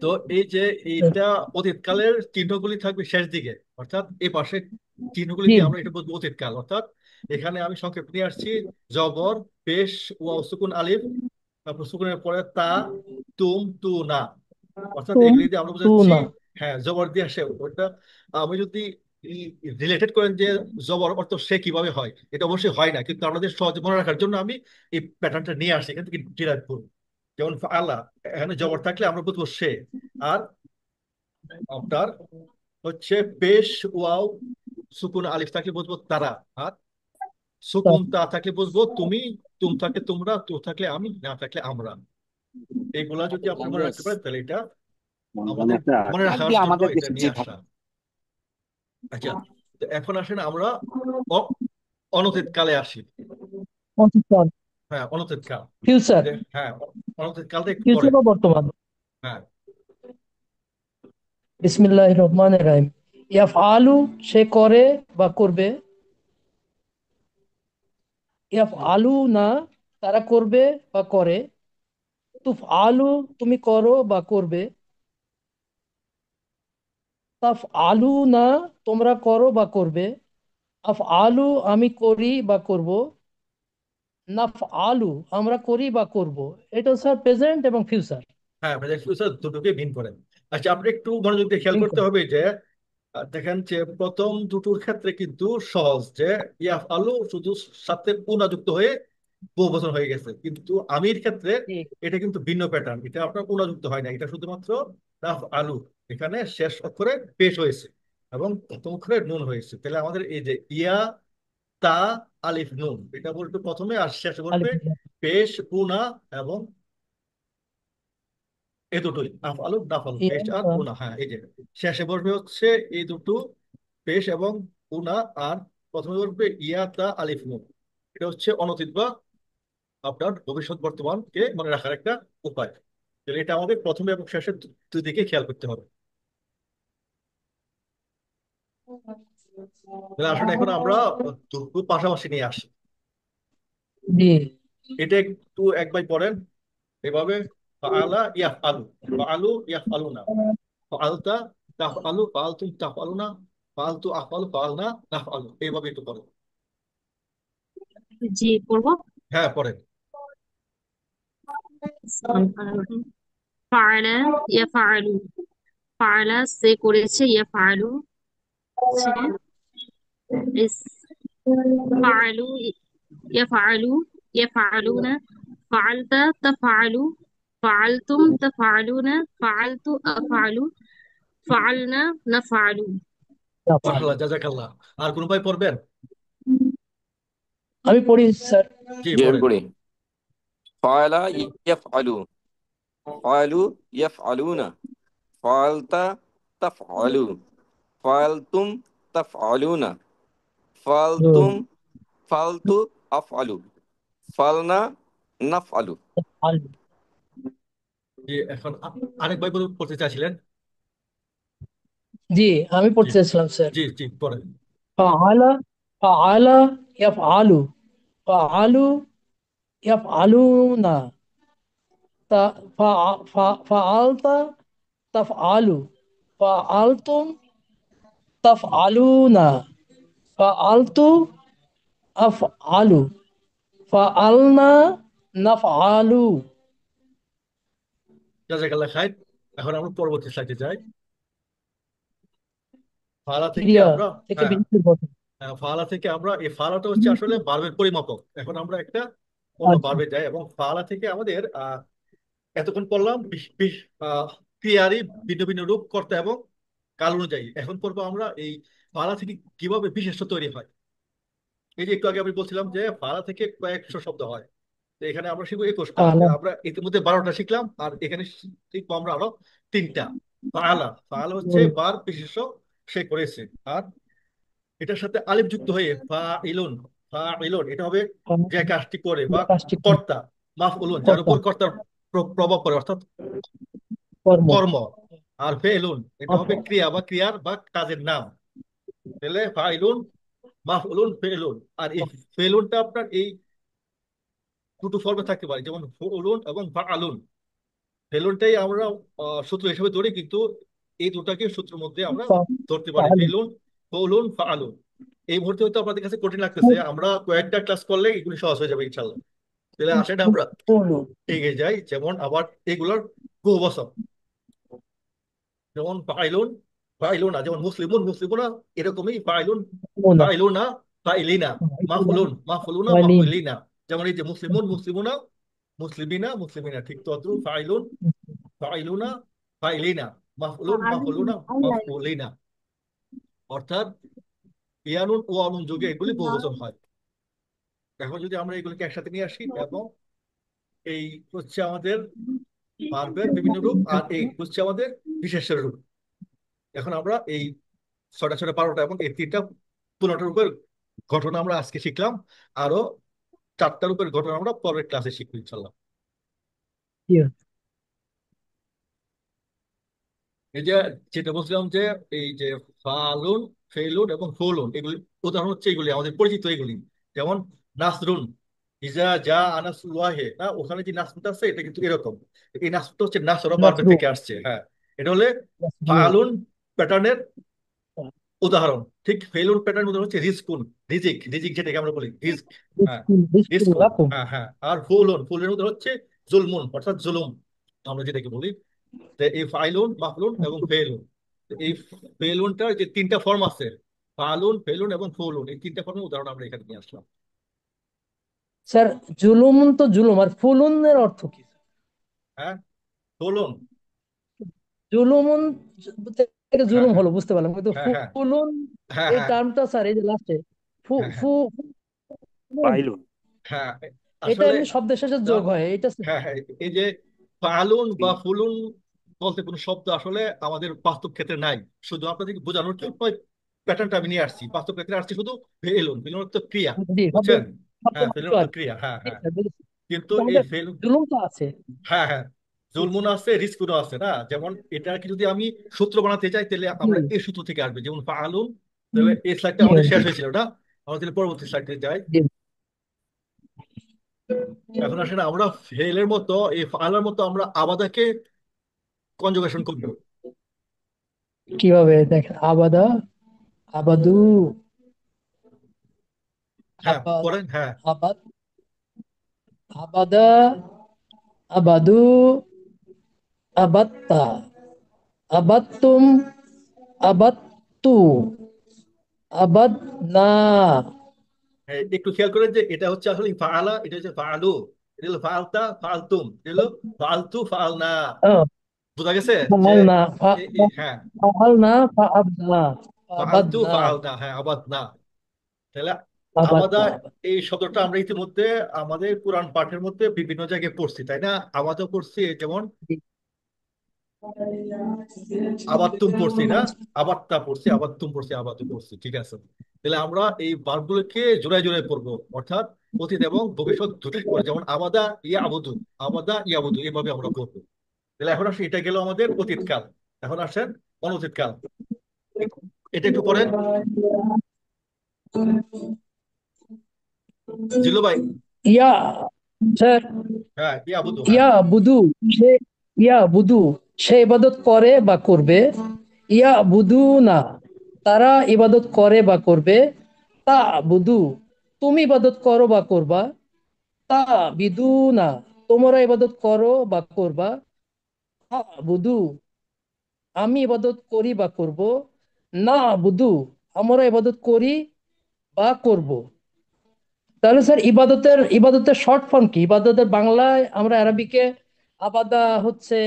S1: তো এই যে এইটা অতীতকালের চিহ্নগুলি থাকবে শেষ দিকে, অর্থাৎ এই পাশে চিহ্নগুলি
S6: জি
S1: দিয়ে আমরা এটা বলবো অতীতকাল। অর্থাৎ এখানে আমি সংক্ষেপ নিয়ে আসছি: জবর, পেশ, ওয়াও সুকুন আলিফ, তারপর সুকুনের পরে তা, তুম, তু, না। অর্থাৎ
S6: তুম
S1: এগুলি দিয়ে আমরা
S6: তু
S1: বোঝাচ্ছি,
S6: না।
S1: হ্যাঁ, জবর দিয়ে আসে ওটা। আমি যদি রিলেটেড করেন যে জবর অর্থ সে কিভাবে হয়, এটা অবশ্যই হয় না, কিন্তু আমাদের সহজে মনে রাখার জন্য আমি এই প্যাটার্নটা নিয়ে আসি, এখান থেকে ডিরাইভ করব। যেমন আল্লাহ, এখানে জবর থাকলে আমরা বুঝবো সে। আর আপনার হচ্ছে পেশ, ওয়াও সুকুন আলিফ থাকলে বুঝবো তারা। আর সুকুন তা থাকলে বুঝবো তুমি, তুম থাকলে তোমরা, তু থাকলে আমি, না থাকলে আমরা। এইগুলা যদি আপনি মনে রাখতে পারেন তাহলে এটা আমাদের মনে রাখার জন্য এটা নিয়ে আসা। আচ্ছা, তো এখন আসেন আমরা অ- অনতীত কালে আসি।
S6: অতীতকাল,
S1: হ্যাঁ, অনতীত কাল।
S6: ফিউচার,
S1: হ্যাঁ, অনতীত কালটা একটু
S6: ফিউচার
S1: পরে।
S6: বা বর্তমান।
S1: হ্যাঁ,
S6: বিসমিল্লাহির রহমানির রহিম। ইয়াফআলু সে করে বা করবে, ইয়াফআলু না তারা করবে বা করে, তুফআলু তুমি করো বা করবে, তাফআলু না তোমরা করো বা করবে, আফআলু আমি করি বা করব, নাফআলু আমরা করি বা করব। এটা স্যার প্রেজেন্ট এবং ফিউচার।
S1: হ্যাঁ, প্রেজেন্ট ফিউচার দুটোকে মিন করেন। আচ্ছা, আপনি একটু মনোযোগ দিয়ে খেয়াল করতে হবে যে দেখেন যে প্রথম দুটোর ক্ষেত্রে কিন্তু সহজ, যে ইয়াফ আলু শুধু সাথে উনা যুক্ত হয়ে বহুবচন হয়ে গেছে, কিন্তু আমির ক্ষেত্রে এটা কিন্তু ভিন্ন প্যাটার্ন। এটা আপনার উনা যুক্ত হয় না, এটা শুধুমাত্র তাফ আলু, এখানে শেষ অক্ষরে পেশ হয়েছে এবং প্রথম অক্ষরে নুন হয়েছে। তাহলে আমাদের এই যে ইয়া, তা, আলিফ, নুন, এটা বলতে প্রথমে আর শেষে বলবে পেশ, উনা এবং এই দুটোই আফ আলু, নাফ আলু, পেশ আর উনা। হ্যাঁ, এই যে শেষে বলবে হচ্ছে এই দুটো পেশ এবং উনা। আর প্রথমে বলবে ইয়া, তা, আলিফ, নুন। এটা হচ্ছে অনতীত বা আপনার ভবিষ্যৎ বর্তমানকে মনে রাখার একটা উপায়। তাহলে এটা আমাদের প্রথমে এবং শেষের দুই দিকে খেয়াল করতে হবে। তাহলে আসলে এখন আমরা দুটো পাশাপাশি নিয়ে আসি।
S6: জি
S1: এটা একটু একবার পড়েন এভাবে: ফাআলা ইয়াফ আলু, ফাআলু ইয়াফ আলু না, ফাআলতা তাফ আলু, ফাআলতুম তাফ আলু না, ফাআলতু আফ আলু, ফাআলনা নাফ আলু। এইভাবে একটু পড়েন।
S7: জি পড়বো।
S1: হ্যাঁ, পড়েন।
S7: ফাআলা ইয়াফআলু, ফাআলা সে করেছে, ইয়াফআলু সে, ইসফআলু ইয়াফআলু ইয়াফআলুনা, ফাআলতা তাফআলু, ফাআলতুম তাফআলুনা, ফাআলতু আফআলু, ফাআলনা নাফআলু।
S1: মাশাআল্লাহ, জাযাকাল্লাহ। আর কোন ভাই পড়বেন?
S6: আমি পড়ি স্যার।
S1: জি,
S4: জি আমি
S1: পড়েন।
S4: পড়ি। ফাআলা ইয়াফআলু, ফাআলু ইয়াফআলুনা, ফাআলতা তাফআলু, ফাআলতুম তাফআলুনা, ফাআলতুম ফাআলতু আফআলু, ফাআলনা নাফআলু।
S1: জি, এখন আরেক ভাই পড়তে চাইছিলেন।
S6: জি আমি
S1: জি
S6: পড়তে চাইছিলাম স্যার।
S1: জি জি, পড়েন।
S6: ফাআলা, ফাআলা ইয়াফআলু, ফাআলু ইয়াফআলুনা, তা ফাআলতা তাফআলু, ফাআলতুম তাফআলুনা, ফাআলতু আফআলু, ফাআলনা নাফআলু।
S1: জাযাকাল্লাহ খাইর। এখন আমরা পরবর্তী স্লাইডে যাই। ফালা থেকে
S6: ক্রিয়া
S1: আমরা,
S6: থেকে
S1: হ্যাঁ,
S6: বিশেষ গঠন।
S1: ফালা থেকে আমরা, এই ফালাটা হচ্ছে আসলে ভার্বের পরিমাপক। এখন আমরা একটা অন্য
S6: আচ্ছা
S1: ভার্বে যাই এবং ফালা থেকে আমাদের এতক্ষণ পড়লাম ক্রিয়ারই ভিন্ন ভিন্ন রূপ, কর্তা এবং কাল অনুযায়ী। এখন পড়বো আমরা এই ফালা থেকে কিভাবে বিশেষ্য তৈরি হয়। এই যে একটু আগে আমি বলছিলাম যে ফালা থেকে কয়েকশো শব্দ হয়, তো এখানে আমরা শিখবো 21টা। আমরা ইতিমধ্যে 12টা শিখলাম, আর এখানে শিখবো আমরা আরো 3টা। ফাআলা, ফাআলা হচ্ছে বার বিশেষ্য, সে করেছে। আর এটার সাথে আলিফ যুক্ত হয়ে ফাইলুন, ফাইলুন এটা হবে যে কাজটি করে, বা
S6: কাজটি
S1: কর্তা। মাফউলুন যার
S6: কর্তা
S1: উপর কর্তার প্রভাব পড়ে, অর্থাৎ
S6: কর্ম।
S1: কর্ম। আর ফেলুন এটা হবে
S6: আচ্ছা,
S1: ক্রিয়া বা ক্রিয়ার বা কাজের নাম। তাহলে ফাইলুন, মাফউলুন, ফেলুন। আর এই ফেলুনটা আপনার এই দুটো ফর্মে থাকতে পারে, যেমন ফুলুন এবং ফাআলুন। ফেলুনটাই আমরা সূত্র হিসেবে ধরি, কিন্তু এই দুটাকে সূত্রের মধ্যে আমরা ধরতে পারি,
S6: ফাআলুন।
S1: ফেলুন, ফুলুন, ফাআলুন। এই মুহূর্তে হয়তো আপনাদের কাছে কঠিন লাগতেছে, আমরা কয়েকটা ক্লাস করলে এগুলি সহজ হয়ে যাবে ইনশাল্লাহ। তাহলে আসেন আমরা
S6: ফুলুন।
S1: এগিয়ে যাই। যেমন আবার এগুলোর বহু বচন, যেমন ফাইলুন, ফাইলুনা, যেমন মুসলিমুন, মুসলিমুনা, এরকমই ফাইলুন,
S6: মুনা।
S1: ফাইলুনা, ফাইলিনা, মাফউলুন, মাফউলুনা,
S6: ওয়ালিন।
S1: মাফউলিনা। যেমন এই যে মুসলিমুন, মুসলিমুনা, মুসলিমিনা, মুসলিমিনা, ঠিক তদ্রু ফাইলুন, ফাইলুনা, ফাইলিনা, মাফউলুন, মাফউলুনা, মাফউলিনা। অর্থাৎ ইয়ানুন ও অনুন যোগে এগুলি বহুবচন হয়। এখন যদি আমরা এগুলিকে একসাথে নিয়ে আসি, এবং এই হচ্ছে আমাদের ভার্বের বিভিন্ন রূপ, আর এই হচ্ছে আমাদের বিশেষ্যের রূপ। এখন আমরা এই 6টা 6টা 12টা এবং এই 3টা 15টা রূপের ঘটনা আমরা আজকে শিখলাম। আরো 4টা রূপের ঘটনা আমরা পরের ক্লাসে শিখবো ইনশাল্লাহ। এই যে যেটা বলছিলাম যে এই যে ফালুন, ফেলুন এবং ফৌলুন, এগুলি উদাহরণ হচ্ছে এগুলি আমাদের পরিচিত এগুলি। যেমন নাসরুন, ইজা যা আনাসুল্লাহে, না ওখানে যে নাসরুনটা আছে এটা কিন্তু এরকম। এই নাসরুনটা হচ্ছে নাসরা বারবে
S6: নাসরু।
S1: থেকে আসছে, হ্যাঁ। এটা হলে
S6: নাসরু।
S1: ফালুন প্যাটার্নের উদাহরণ। ঠিক ফেলুন প্যাটার্ন উদাহরণ হচ্ছে রিজকুন, রিজিক, রিজিক যেটাকে আমরা বলি রিজক। হ্যাঁ,
S6: রিজকুন, রিজকুন
S1: রিজকুন,
S6: লাকুম।
S1: হ্যাঁ হ্যাঁ। আর ফুলুন, ফুলের উদাহরণ হচ্ছে জুলমুন, অর্থাৎ জুলুম আমরা যেটাকে বলি। তো এই ফাইলুন, মাফলুন এবং ফেলুন, তো এই ফেলুনটার যে 3টা ফর্ম আছে, ফালুন, ফেলুন এবং ফুলুন, এই 3টা ফর্মের উদাহরণ আমরা এখানে নিয়ে আসলাম।
S6: স্যার, জুলুমুন তো জুলুম, আর ফুলুনের অর্থ কি?
S1: হ্যাঁ, ফুলুন,
S6: জুলুমুন থেকে
S1: হ্যাঁ
S6: জুলুম
S1: হ্যাঁ
S6: হলো বুঝতে পারলাম, কিন্তু
S1: হ্যাঁ হ্যাঁ
S6: ফুলুন
S1: হ্যাঁ
S6: এই
S1: হ্যাঁ
S6: টার্মটা স্যার এই যে লাস্টে ফু
S1: হ্যাঁ
S6: ফু
S1: হ্যাঁ
S6: ফুলুন,
S4: ফাইলুন।
S1: হ্যাঁ।
S6: এটা
S1: আসলে
S6: এমনি শব্দের শেষে যোগ
S1: তার,
S6: হয় এটা।
S1: হ্যাঁ হ্যাঁ, এই যে ফালুন বা ফুলুন বলতে কোনো শব্দ আসলে আমাদের বাস্তব ক্ষেত্রে নাই। শুধু আপনাদেরকে বোঝানোর জন্য প্যাটার্নটা আমি নিয়ে আসছি। বাস্তব ক্ষেত্রে আসছি শুধু ফেলুন, ফেলুন তো ক্রিয়া,
S6: জি, শব্দ
S1: বুঝছেন?
S6: শব্দ
S1: হ্যাঁ,
S6: মাত্র
S1: ফেলুন তো
S6: আর কি।
S1: ক্রিয়া, হ্যাঁ
S6: জি
S1: হ্যাঁ।
S6: স্যার, বুঝেছি।
S1: কিন্তু
S6: কিন্তু
S1: এই
S6: আমাদের
S1: ফেলুন,
S6: জুলুম তো আছে।
S1: হ্যাঁ হ্যাঁ,
S6: জি,
S1: জুলমুন আছে, রিস্কুনও আছে, না? যেমন এটাকে যদি আমি সূত্র বানাতে চাই, তাহলে আমরা এই সূত্র থেকে আসবে, যেমন ফাআলুন। তাহলে এই স্লাইডটা
S6: জি,
S1: আমাদের শেষ হয়েছিল, ওটা আমরা তাহলে পরবর্তী স্লাইডে যাই।
S6: জি।
S1: এখন আসলে আমরা ফেলের মতো, এই ফাআলার মতো আমরা আবাদাকে কনজুগেশন করবো।
S6: কিভাবে দেখেন? আবাদা, আবাদু,
S1: হ্যাঁ,
S6: আবাদ,
S1: পড়েন, হ্যাঁ।
S6: আবাদ, আবাদা, আবাদু, আবাত্তা, আবাত্তুম, আবাত্তু, আবাদনা।
S1: হ্যাঁ, একটু খেয়াল করেন যে এটা হচ্ছে আসলে ফাআলা, এটা হচ্ছে ফাআলু, এটা হলো ফাআলতা, ফাআলতুম, এটা হলো ফাআলতু, ফাআলনা। বোঝা গেছে যে
S6: ফাআলনা,
S1: হ্যাঁ,
S6: ফাআলনা, ফাআবনা,
S1: ফাআলতু,
S6: আবাদনা,
S1: ফাআলনা, হ্যাঁ, আবাদনা। তাহলে আবাদা,
S6: আবাদনা।
S1: এই শব্দটা আমরা ইতিমধ্যে আমাদের কোরআন পাঠের মধ্যে বিভিন্ন জায়গায় পড়ছি, তাই না? আবাদও পড়ছি, যেমন আবাত্তুম পড়ছি, না? আবাত্তা পড়ছি, আবাত্তুম পড়ছি, আবাদু পড়ছি, ঠিক আছে। তাহলে আমরা এই ভার্বগুলোকে জোড়ায় জোড়ায় পড়বো, অর্থাৎ অতীত এবং ভবিষ্যৎ দুটোই পড়ে, যেমন আবাদা ইয়া আবুদু, আবাদা ইয়া আবুদু, এইভাবে আমরা পড়বো। তাহলে এখন আসলে এটা গেল আমাদের অতীতকাল। এখন আসেন অনতীতকাল। এটা একটু পড়েন জিলু ভাই।
S6: ইয়া, স্যার,
S1: হ্যাঁ, ইয়া আবুদু, হ্যাঁ।
S6: ইয়া বুদু, সে, ইয়া বুদু সে ইবাদত করে বা করবে। ইয়া বুদু না, তারা ইবাদত করে বা করবে। তা বুদু, তুমি ইবাদত করো বা করবা। তা বিদু না, তোমরা ইবাদত করো বা করবা। তা বুদু, আমি ইবাদত করি বা করব। না বুদু, আমরা ইবাদত করি বা করব। তাহলে স্যার ইবাদতের শর্ট ফর্ম কি? ইবাদতের বাংলায় আমরা আরবিকে আবাদা হচ্ছে,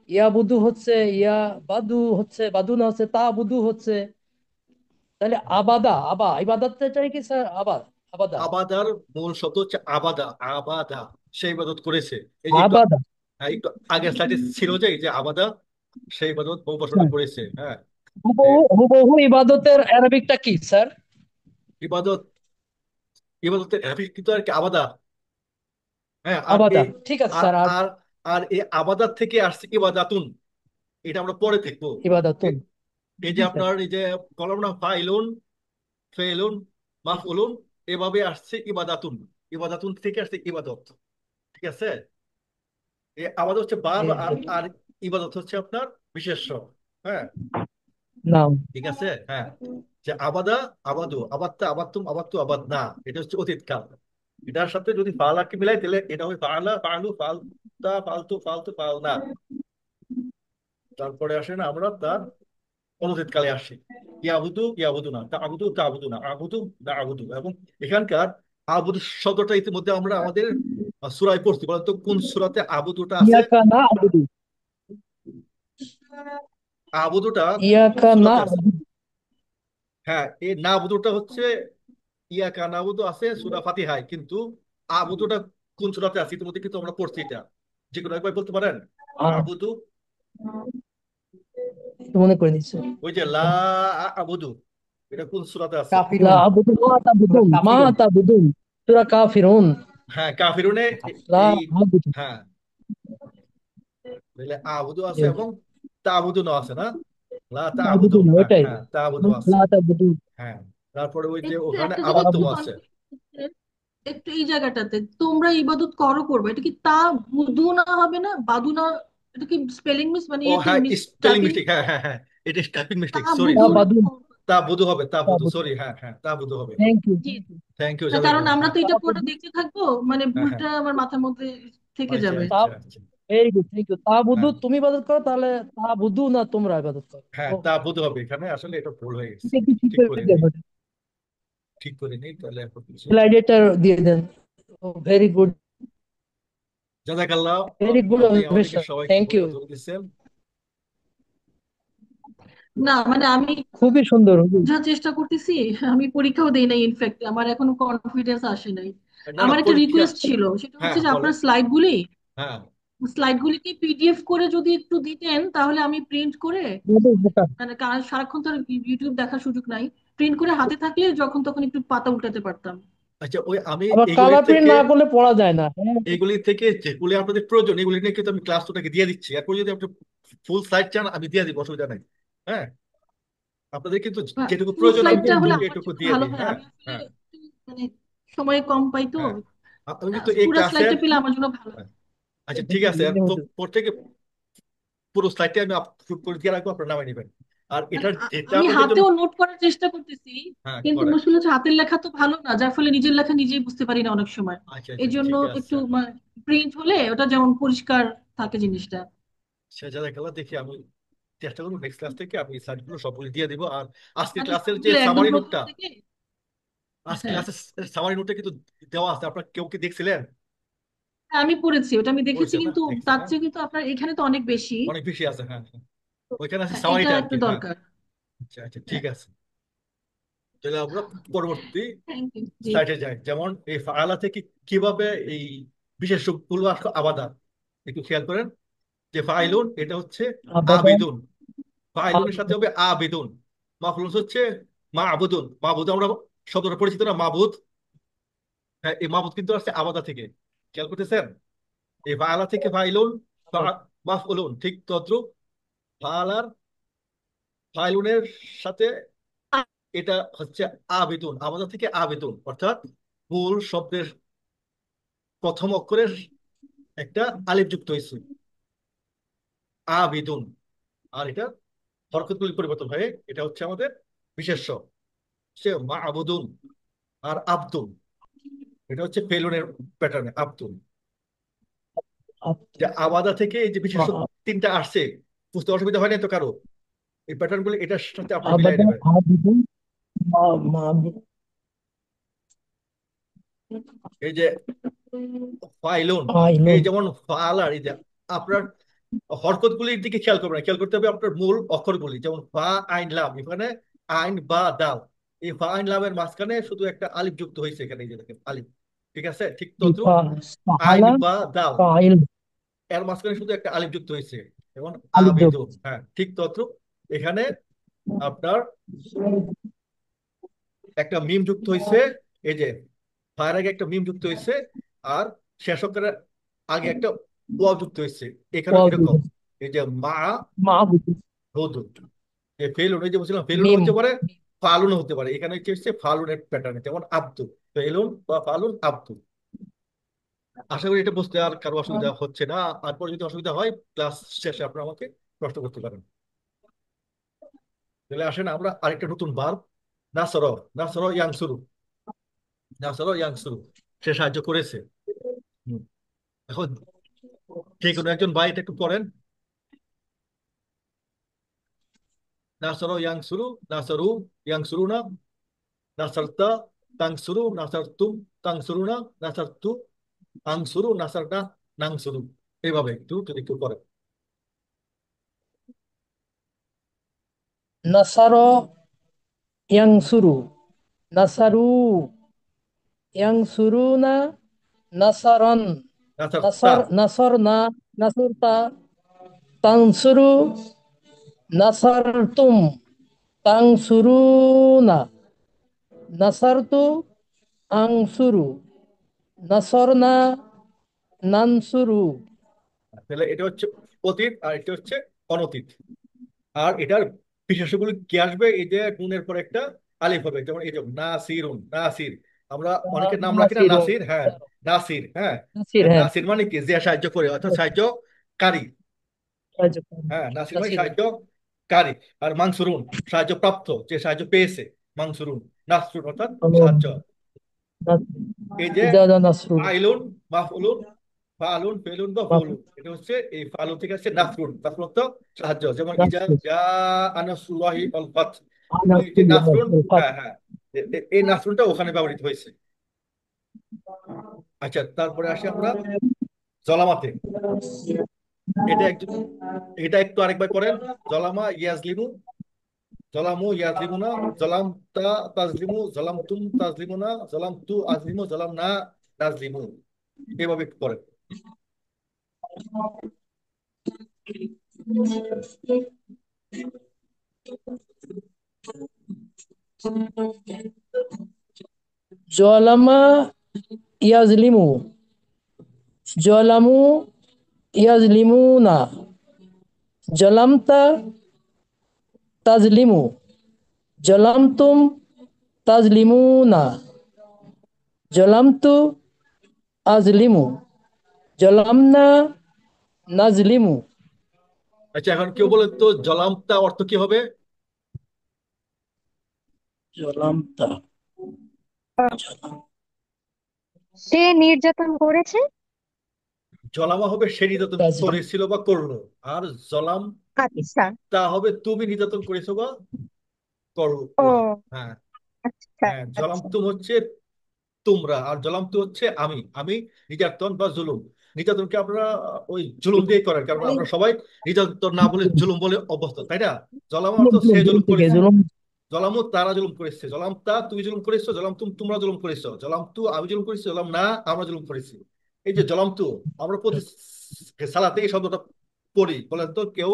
S6: ইয়াবুদু হচ্ছে, ইয়া বাদু হচ্ছে, বাদুনা হচ্ছে, তা বুদু হচ্ছে। তাহলে ইবাদতটা চাই কি স্যার? আবাদা।
S1: আবাদার মূল শব্দ হচ্ছে আবাদা, আবাদা। সেই ইবাদত করেছে। এই যে একটু
S6: আবাদা।
S1: একটু আগের স্লাইডে ছিল যে এই যে আবাদা সেই ইবাদত বহু বছর
S6: হ্যাঁ,
S1: করেছে। হ্যাঁ,
S6: হুবহু হুবহু ইবাদতের আরবিকটা কি স্যার?
S1: ইবাদত ইবাদতের হ্যাপি কিন্তু আর কি আবাদা। হ্যাঁ,
S6: আবাদা, ঠিক আছে
S1: আর
S6: স্যার। আর
S1: আর আর এই আবাদাত থেকে আসছে ইবাদাতুন। এটা আমরা পরে দেখবো।
S6: ইবাদাতুন।
S1: এ- এই যে
S6: জি স্যার।
S1: আপনার এই যে বললাম না ফাইলুন, ফেলুন, মাফউলুন, এভাবে আসছে ইবাদাতুন। ইবাদাতুন থেকে আসছে ইবাদত। ঠিক আছে, এই আবাদত হচ্ছে
S6: জি
S1: ভার্ব, আর
S6: জি।
S1: আর ইবাদত হচ্ছে আপনার বিশেষ্য। হ্যাঁ,
S6: নাম।
S1: ঠিক আছে। হ্যাঁ, যে আবাদা, আবাদু, আবাত্তা, আবাত্তুম, আবাত্তু, আবাদনা, এটা হচ্ছে অতীতকাল। এটার সাথে যদি ফালাকে মিলাই তাহলে এটা হয় ফালা, ফালু, ফালতা, ফালতু, ফালতু, ফালনা। তারপরে আসে না আমরা তার অতীতকালে আসি। ইয়াবুদু, ইয়াবুদু না, তা আবুদু, তা আবুদু না, আবুদু, না আবুদু। এবং এখানকার আবুদু শব্দটা ইতিমধ্যে আমরা আমাদের সূরায় পড়ছি। বলতো কোন সূরাতে আবুদুটা আছে?
S6: ইয়াকা না আবুদু।
S1: আবুদুটা কোন কোন
S6: ইয়াকা না
S1: সূরাতে আছে?
S6: আবুদু।
S1: হ্যাঁ, এই না আবুদুটা হচ্ছে ইয়াকা নাবুদু আছে সূরা ফাতিহায়, কিন্তু আবুদুটা কোন সূরাতে আছে ইতিমধ্যে কিন্তু আমরা পড়ছি এটা। যে কোনো একবার বলতে পারেন আবুদু?
S6: মনে করে দিচ্ছে।
S1: ওই যে লা আবুদু, এটা কোন সূরাতে আছে?
S6: লা
S2: কাফিরুন,
S6: আবুদু মা
S2: সূরা
S6: তাবুদুন, মা
S2: কাফিরুন।
S6: তাবুদুন, সূরা কাফিরুন।
S1: হ্যাঁ, কাফিরুনে
S6: লা
S1: এই,
S6: আবুদু।
S1: হ্যাঁ, তাহলে আবুদু
S6: জি
S1: আছে এবং তাবুদু আছে না? লা তাবুদু,
S6: তাবুদুন,
S1: হ্যাঁ
S6: ওইটাই।
S1: হ্যাঁ, তাবুদু আছে।
S6: লা তাবুদুন।
S1: হ্যাঁ, তারপরে ওই যে
S3: একটু
S1: ওখানে
S3: একটা জিনিস
S1: আবাত্তুম
S3: একটু
S1: আছে।
S3: কনফিউজ, একটু এই জায়গাটাতে তোমরা ইবাদত করো করবে, এটা কি তা বুদু না হবে না বাদু না? এটা কি স্পেলিং মিস মানে
S1: ও
S3: ইয়েতে
S1: হ্যাঁ,
S3: মিস
S1: স্পেলিং
S3: টাইপিং?
S1: মিস্টেক, হ্যাঁ হ্যাঁ হ্যাঁ, এটা টাইপিং
S3: তা
S1: মিস্টেক, সরি
S3: বুদু
S6: তা
S1: সরি।
S3: না
S6: বাদুন।
S1: তাবুদু হবে, তাবুদু,
S6: তাবুদুন।
S1: সরি। হ্যাঁ হ্যাঁ, তাবুদু হবে।
S6: Thank you.
S3: জি।
S1: থ্যাংক ইউ,
S3: না, কারণ
S1: জাজাকাল্লাহ।
S3: আমরা
S1: হ্যাঁ
S3: তো এটা পরে
S6: তাবুদুন।
S3: দেখতে থাকবো, মানে
S1: হ্যাঁ হ্যাঁ,
S3: ভুলটা আমার মাথার মধ্যে থেকে
S1: আচ্ছা
S3: যাবে।
S6: তা
S1: আচ্ছা আচ্ছা।
S6: Very good, thank you. তাবুদু
S1: হ্যাঁ
S6: তুমি ইবাদত করো, তাহলে তাবুদু না তোমরা ইবাদত করো।
S1: হ্যাঁ,
S6: ও,
S1: তাবুদু হবে। এখানে আসলে এটা ভুল হয়ে গেছে,
S6: এটা একটু ঠিক
S1: ঠিক
S6: করে
S1: করে নিই,
S6: দেবেন।
S1: ঠিক করে নিই তাহলে এখন কিছু।
S6: স্লাইডেটা দিয়ে দেন। ভেরি গুড,
S1: জাজাকাল্লাহ,
S6: ভেরি গুড
S1: আপনি আমাদেরকে
S6: অবজারভেশন,
S1: সবাইকে
S6: থ্যাংক ইউ।
S1: বোঝা ধরে দিচ্ছেন।
S3: না মানে আমি
S6: খুবই সুন্দর।
S3: বোঝার চেষ্টা করতেছি, আমি পরীক্ষাও দেই নাই, ইনফ্যাক্ট আমার এখনো কনফিডেন্স আসে নাই।
S1: না না,
S3: আমার একটা
S1: পরীক্ষা।
S3: রিকোয়েস্ট ছিল, সেটা
S1: হ্যাঁ
S3: হচ্ছে যে
S1: বলেন।
S3: আপনার
S1: হ্যাঁ
S3: স্লাইডগুলি কি পিডিএফ করে যদি একটু দিতেন, তাহলে আমি প্রিন্ট করে, মানে সারাক্ষণ তো আর ইউটিউব দেখার সুযোগ নাই, প্রিন্ট করে হাতে থাকলে যখন তখন একটু পাতা উল্টাতে পারতাম।
S1: আচ্ছা, ওই আমি
S6: আবার
S1: এগুলি
S6: কালার প্রিন্ট
S1: থেকে
S6: না করলে পড়া যায় না। হ্যাঁ,
S1: এগুলি থেকে যেগুলি আপনাদের প্রয়োজন এগুলি নিয়ে কিন্তু আমি ক্লাস ওটাকে দিয়ে দিচ্ছি। এরপর যদি আপনি ফুল সাইট চান আমি দিয়ে দিব, অসুবিধা নাই। হ্যাঁ, আপনাদের কিন্তু যেটুকু
S3: ফুল
S1: প্রয়োজন আমি
S3: স্লাইডটা হলে আমার
S1: এটুকু
S3: জন্য
S1: দিয়ে
S3: ভালো
S1: দিই।
S3: হয়,
S1: হ্যাঁ
S3: আমি আসলে
S1: হ্যাঁ
S3: একটু মানে সময় কম পাই তো।
S1: হ্যাঁ, আমি কিন্তু এই
S3: পুরো
S1: ক্লাসের,
S3: স্লাইডটা পেলে আমার জন্য ভালো হয়।
S1: আচ্ছা ঠিক আছে, এরপর থেকে পুরো স্লাইডটা আমি আপলোড করে দিয়ে রাখবো, আপনার নামে নেবেন। আর
S3: মানে
S1: এটার যেটা
S3: আমি
S1: আপনাদের জন্য।
S3: হাতেও নোট করার চেষ্টা করতেছি,
S1: হ্যাঁ
S3: কিন্তু
S1: করেন।
S3: মুশকিল হচ্ছে হাতের লেখা তো ভালো না, যার ফলে নিজের লেখা নিজেই বুঝতে পারি না অনেক সময়।
S1: আচ্ছা
S3: এই
S1: আচ্ছা,
S3: জন্য
S1: ঠিক
S3: একটু
S1: আছে।
S3: প্রিন্ট হলে ওটা যেমন পরিষ্কার থাকে জিনিসটা।
S1: সে যা খেলা দেখি আমি চেষ্টা করবো নেক্সট ক্লাস থেকে আমি সাইটগুলো সবগুলো দিয়ে দিব। আর আজকের
S3: মানে
S1: ক্লাসের
S3: শুরু
S1: যে
S3: থেকে একদম
S1: সামারি
S3: প্রথম
S1: নোটটা,
S3: থেকে।
S1: আজকের
S3: হ্যাঁ,
S1: ক্লাসের সামারি নোটটা কিন্তু দেওয়া আছে, আপনারা কেউ কি দেখছিলেন?
S3: হ্যাঁ, আমি পড়েছি, ওটা আমি দেখেছি,
S1: পড়ছেন না,
S3: কিন্তু
S1: দেখছেন
S3: তার
S1: না?
S3: চেয়ে কিন্তু আপনার এখানে তো অনেক বেশি।
S1: অনেক বেশি আছে। হ্যাঁ হ্যাঁ, ওইখানে আছে
S3: হ্যাঁ, এইটা
S1: সামারিটা আর
S3: একটু
S1: কি। হ্যাঁ,
S3: দরকার।
S1: আচ্ছা আচ্ছা,
S3: হ্যাঁ,
S1: ঠিক আছে। তাহলে আমরা পরবর্তী
S3: থ্যাংক ইউ। জি।
S1: স্লাইডে যাই। যেমন এই ফাআলা থেকে কিভাবে এই বিশেষ রূপগুলো আসলো আবাদা, একটু খেয়াল করেন। যে ফাইলুন এটা হচ্ছে
S6: আবাদা।
S1: আবিদুন, ফাইলুনের সাথে হবে আবিদুন। মাফলুন হচ্ছে মা আবুদুন, মাবুদ আমরা শব্দটা পরিচিত না, মাবুদ। হ্যাঁ, এই মাবুদ কিন্তু আসছে আবাদা থেকে, খেয়াল করতেছেন? এই ফাআলা থেকে ফাইলুন, মাফউলুন ঠিক তদ্রুপ। ফাআলার ফাইলুনের সাথে এটা হচ্ছে আবেদন, আবাদা থেকে আবেদন, অর্থাৎ মূল শব্দের প্রথম অক্ষরের একটা আলিফ যুক্ত হয়েছে, আবেদন। আর এটা হরকতগুলি পরিবর্তন হয়ে এটা হচ্ছে আমাদের বিশেষ্য, সে মা আবুদুন। আর আব্দুল, এটা হচ্ছে ফেলুনের প্যাটার্নে আব্দুল। যে আবাদা থেকে এই যে বিশেষ্য তিনটা আসছে, বুঝতে অসুবিধা হয় না তো কারো? এই প্যাটার্ন গুলো এটার সাথে আপনারা মিলাই
S6: আবাদা
S1: নেবেন।
S6: আবিদুন মাবুদ।
S1: এই যে ফাইলুন, এই
S6: আইনুন।
S1: যেমন ফালার, এই যে আপনার হরকত গুলির দিকে খেয়াল করবেন না, খেয়াল করতে হবে আপনার মূল অক্ষরগুলি। যেমন ফা আইন লাম, এখানে আইন বা দাল, এই ফা আইন লামের মাঝখানে শুধু একটা আলিফ যুক্ত হয়েছে, এখানে এই যে দেখেন আলিফ, ঠিক আছে, ঠিক তদ্রুপ আইন
S6: ফাহালা
S1: বা দাল,
S6: ফাইল
S1: এর মাঝখানে শুধু একটা আলিফ যুক্ত হয়েছে, যেমন
S6: আলিফ যোগ
S1: আবিদু। হ্যাঁ, ঠিক তদ্রুপ এখানে আপনার একটা মিম যুক্ত হয়েছে, এই যে ফায়ের আগে একটা মিম যুক্ত হয়েছে, আর শেষ অক্ষরের আগে একটা ওয়াও যুক্ত হয়েছে। এখানে
S6: ওয়াও যোগ
S1: এরকম, এই যে মা
S6: মাহবুব
S1: হদু, এই ফেলুন, এই যে বলছিলাম ফেলুন
S6: মিম
S1: হতে পারে, ফালুন হতে পারে। এখানে হচ্ছে ফালুনের প্যাটার্ন, যেমন আব্দু, ফেলুন বা ফালুন আব্দু। আশা করি এটা বুঝতে আর কারো অসুবিধা হচ্ছে না। তারপর যদি অসুবিধা হয় ক্লাস শেষে আপনারা আমাকে প্রশ্ন করতে পারেন। তাহলে আসেন আমরা আরেকটা নতুন ভার্ব, নাসর। নাসর ইয়াংসুরু, নাসর ইয়াংসুরু, সে সাহায্য করেছে। হুম। এখন যে কোনো একজন ভাই এটা একটু পড়েন। নাসর ইয়াংসুরু, নাসরু ইয়াংসুরুনা, নাসারতা তাংসুরু, নাসারতুম তাংসুরুনা, নাসারতু আংসুরু, নাসারনা নাংসুরু। এইভাবে একটু যদি একটু করেন।
S6: নাসার ইয়াংসুরু নাসারু ইয়াংসুরুনা নাসারন
S1: নাসারতা,
S6: নাসরনা নাসরতা তানসুরু নাসারতুম তাংসুরুনা নাসারতু আংসুরু নাসরনা নানসুরু
S1: তাহলে এটা হচ্ছে অতীত আর এটা হচ্ছে অনতীত। আর এটার বিশেষগুলো কি আসবে, এই যে নুনের পর একটা আলিফ হবে, যেমন এই যে নাসিরুন, নাসির। আমরা অনেকের নাম রাখি না
S6: নাসিরুন
S1: নাসির, হ্যাঁ, নাসির, হ্যাঁ।
S6: নাসির হ্যাঁ
S1: নাসির মানে কি, যে সাহায্য করে, অর্থাৎ সাহায্যকারী।
S6: কার্যক্রম
S1: হ্যাঁ, নাসির মানে
S6: নাসির
S1: সাহায্যকারী। আর মানসুরুন সাহায্য প্রাপ্ত, যে সাহায্য পেয়েছে। মানসুরুন, নাসরুন অর্থাৎ সাহায্য। এই যে
S6: ইজাজা নাসরুল
S1: ফাইলুন, মাফউলুন, ফালুন, ফেলুন বা ফুলুন, এটা হচ্ছে এই ফালুন থেকে আসছে নাসরুন। নাসরুন তো সাহায্য, যেমন ইজা জা আনাসুল্লাহি ওয়াল ফাত। এই যে নাসরুন, হ্যাঁ হ্যাঁ, এই নাসরুনটা ওখানে ব্যবহৃত হয়েছে। আচ্ছা, তারপরে আসি আমরা জলামাতে। এটা একটু, এটা একটু আরেকবার করেন। জলামা ইয়াজলিমু, জলামু ইয়াজলিমুনা, জলাম তা তাজলিমু, জলাম তুম তাজলিমুনা, জলাম তু আজলিমু, জলাম না তাজলিমু। এভাবে একটু করেন।
S6: জলামা ইয়াজলিমু জলামু ইয়াজলিমুনা জলামতা তাজলিমু জলামতুম তাজলিমুনা জলামতু আজলিমু জলামনা নাজলিমু
S1: আচ্ছা, এখন কেউ বলেন তো জলামতা অর্থ কি হবে?
S6: জলামতা
S8: সে নির্যাতন করেছে।
S1: জলামা হবে সে নির্যাতন
S6: তাজলিম
S1: করেছিল বা করলো। আর জলামতা
S8: আচ্ছা
S1: হবে তুমি নির্যাতন করেছো বা
S8: ও
S1: করলা। হ্যাঁ
S8: আচ্ছা
S1: হ্যাঁ,
S8: আচ্ছা
S1: জলামতুম হচ্ছে তোমরা, আর জলামতু হচ্ছে আমি। আমি নির্যাতন বা জুলুম, নির্যাতনকে আপনারা ওই জুলুম দিয়ে করেন, কারণ আমরা সবাই নির্যাতন না বলে জুলুম বলে অভ্যস্ত, তাই না? জলাম অর্থ সে
S6: জুলুম
S1: জুলুম
S6: থেকে
S1: করেছে,
S6: জুলুম
S1: জলামু তারা জুলুম করেছে, জলাম তা তুমি জুলুম করেছো, জলাম তুম তোমরা জুলুম করেছো, জলাম তু আমি জুলুম করেছি, জলাম না আমরা জুলুম করেছি। এই যে জলাম তু, আমরা প্রতি সালাতে এই শব্দটা পড়ি, বলেন তো কেউ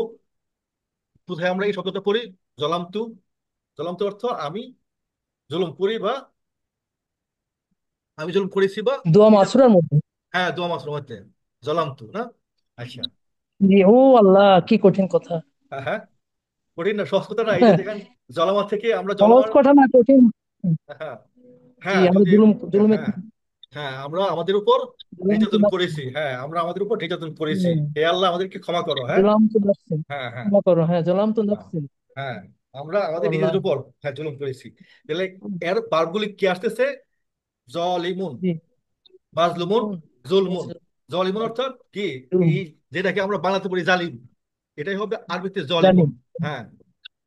S1: কোথায় আমরা এই শব্দটা পড়ি? জলাম তু, জলাম তু অর্থ আমি জুলুম করি বা আমি জুলুম করেছি বা
S6: দোয়া
S1: নির্যাতন।
S6: মাসুরার মধ্যে
S1: হ্যাঁ, দোয়া মাসরুম মধ্যে জলাম তু না। আচ্ছা,
S6: জি, ও আল্লাহ কি কঠিন কথা
S1: হ্যাঁ হ্যাঁ, কঠিন না, সহজ কথা না। এই যে দেখেন, জলামা থেকে আমরা
S6: সহজ
S1: জলামার,
S6: কথা না কঠিন
S1: হ্যাঁ
S6: জি
S1: হ্যাঁ,
S6: আমরা
S1: যদি
S6: জুলুমের
S1: হ্যাঁ হ্যাঁ, আমরা আমাদের উপর
S6: জুলুম তো
S1: নির্যাতন
S6: লাগছে।
S1: করেছি, হ্যাঁ আমরা আমাদের উপর নির্যাতন করেছি।
S6: হুম,
S1: হে আল্লাহ, আমাদেরকে ক্ষমা করো। হ্যাঁ
S6: জুলাম তো লাগছে
S1: হ্যাঁ হ্যাঁ
S6: ক্ষমা করো হ্যাঁ জুলাম তো
S1: হ্যাঁ
S6: লাগছে
S1: হ্যাঁ, আমরা
S6: ও
S1: আমাদের
S6: আল্লাহ
S1: নিজেদের উপর হ্যাঁ জুলুম করেছি। তাহলে এর বারগুলি কি আসতেছে? জলিমুন,
S6: জি
S1: মাজলুমুন,
S6: জুলুম
S1: জুলমুন। জলিমুন অর্থাৎ কি,
S6: জুলুম
S1: এই যেটাকে আমরা বাংলাতে বলি জালিম, এটাই হবে আরবিতে জলিমুন।
S6: জালিম
S1: হ্যাঁ,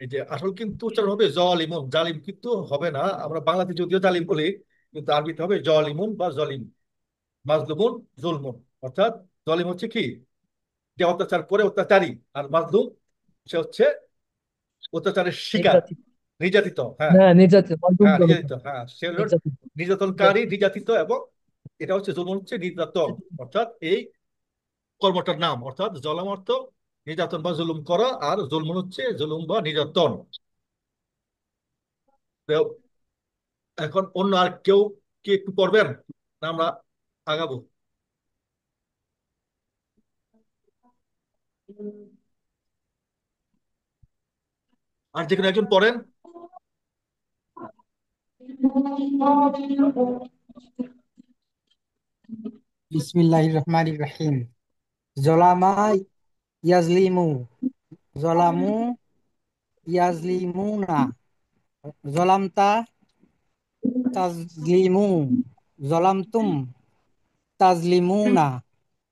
S1: এই যে আসল কিন্তু উচ্চারণ হবে জলিমুন, জালিম কিন্তু হবে না। আমরা বাংলাতে যদিও জালিম বলি, কিন্তু আরবিতে হবে জলিমুন বা জলিম। মাজলুমুন, জুলমুন। অর্থাৎ জলিম হচ্ছে কি, যে অত্যাচার করে অত্যাচারী, আর মাজলুম সে হচ্ছে অত্যাচারের শিকার,
S6: নির্যাতিত
S1: নির্যাতিত। হ্যাঁ
S6: হ্যাঁ নির্যাতিত মাজলুম
S1: হ্যাঁ,
S6: জনতা
S1: নির্যাতিত, হ্যাঁ সে হলো
S6: নির্যাতিত
S1: নির্যাতনকারী,
S6: নির্যাতিত
S1: নির্যাতিত এবং এটা হচ্ছে জুলুম হচ্ছে নির্যাতন, অর্থাৎ এই কর্মটার নাম, অর্থাৎ জলাম অর্থ নির্যাতন বা জুলুম করা, আর জুলমুন হচ্ছে জুলুম বা নির্যাতন। তো এখন অন্য আর কেউ কি একটু পড়বেন, না আমরা আগাবো? আর যে কোনো একজন পড়েন।
S2: বিসমিল্লাহির রহমানির রহিম। জলামা ইয়াজলিমু, জলামু ইয়াজলিমুনা, জলামতা তাজলিমু, জলামতুম তাজলিমুনা,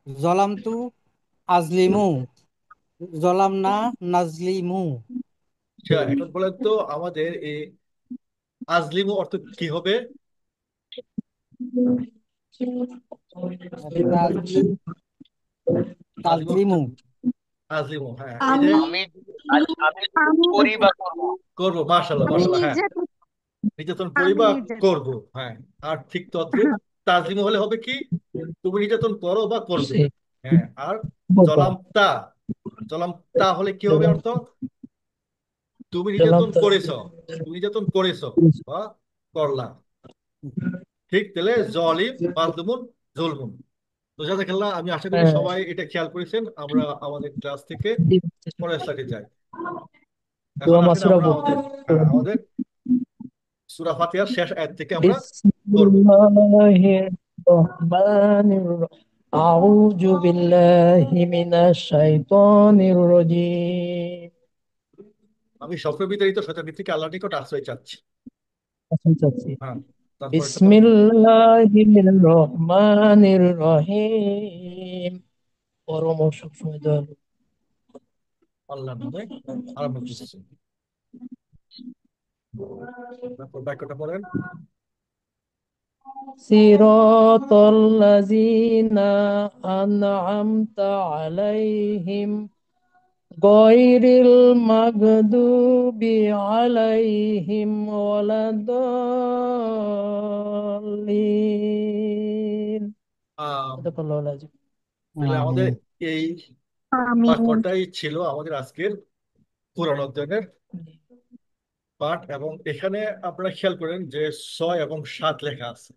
S2: জলামতু আজলিমু, জলামনা নাজলিমু।
S1: আচ্ছা, এখন বলেন তো আমাদের এই আজলিমু অর্থ কি হবে?
S2: তাজলিম,
S1: আজলিমু অর্থ,
S2: তাজলিমু।
S1: আজলিমু, হ্যাঁ, এই যে
S3: আমি
S9: আমি
S8: আমি
S9: করি বা করবো।
S1: করবো, মাশাল্লাহ
S8: আমি
S1: মাশাল্লাহ, হ্যাঁ,
S8: নির্যাতন
S1: নির্যাতন করি
S8: আমি
S1: বা
S8: নির্যাতন
S1: করবো, হ্যাঁ। আর ঠিক তদ্রুপ তাজলিমু হলে হবে কি, তুমি নির্যাতন করো বা করবে,
S6: সেই
S1: হ্যাঁ। আর
S6: বলবো
S1: জলাম তা, জলাম তা হলে কি হবে
S6: জলাম
S1: অর্থ? তুমি
S6: জলাম
S1: নির্যাতন করেছ, তুমি নির্যাতন করেছ বা করলা। ঠিক, তাহলে জলিম মাজলুমুন জুলমুন। তো জাযাকাল্লাহ, আমি আশা করি
S6: হ্যাঁ
S1: সবাই এটা খেয়াল করেছেন। আমরা আমাদের ক্লাস থেকে পরের স্লাইডে যাই। এখন
S6: দোয়া
S1: আসেন
S6: মাসুরা
S1: আমরা
S6: পড়তে
S1: আমাদের, হ্যাঁ, আমাদের সূরা ফাতিহার শেষ আয়াত থেকে আমরা পড়ব।
S6: বিসমিল্লাহির রহমানির রহিম আউযু বিল্লাহি মিনাশ শাইতানির রাজীম
S1: আমি সবসময় বিতাড়িত শয়তানের থেকে আল্লাহর নিকট আশ্রয় চাচ্ছি।
S6: আচ্ছা চাচ্ছি
S1: হ্যাঁ, তারপর এটা পড়েন।
S6: বিসমিল্লাহির রহমানির রহিম পরম সবসময় দয়ালু
S1: আল্লাহর নামে আরম্ভ করছি। তারপর বাক্যটা পড়েন।
S6: সিরাতাল্লাযীনা আন'আমতা আলাইহিম গয়রিল মাগদুবি আলাইহিম ওয়ালাদ্দাল্লিন।
S1: আহ
S6: সাদাকাল্লাহুল আযীম।
S1: তাহলে আমাদের
S2: আমিন।
S1: এই
S8: আমিন।
S1: বাক্যটাই ছিল আমাদের আজকের কোরআন অধ্যয়নের পাঠ। এবং এখানে আপনারা খেয়াল করেন যে 6 এবং 7 লেখা আছে।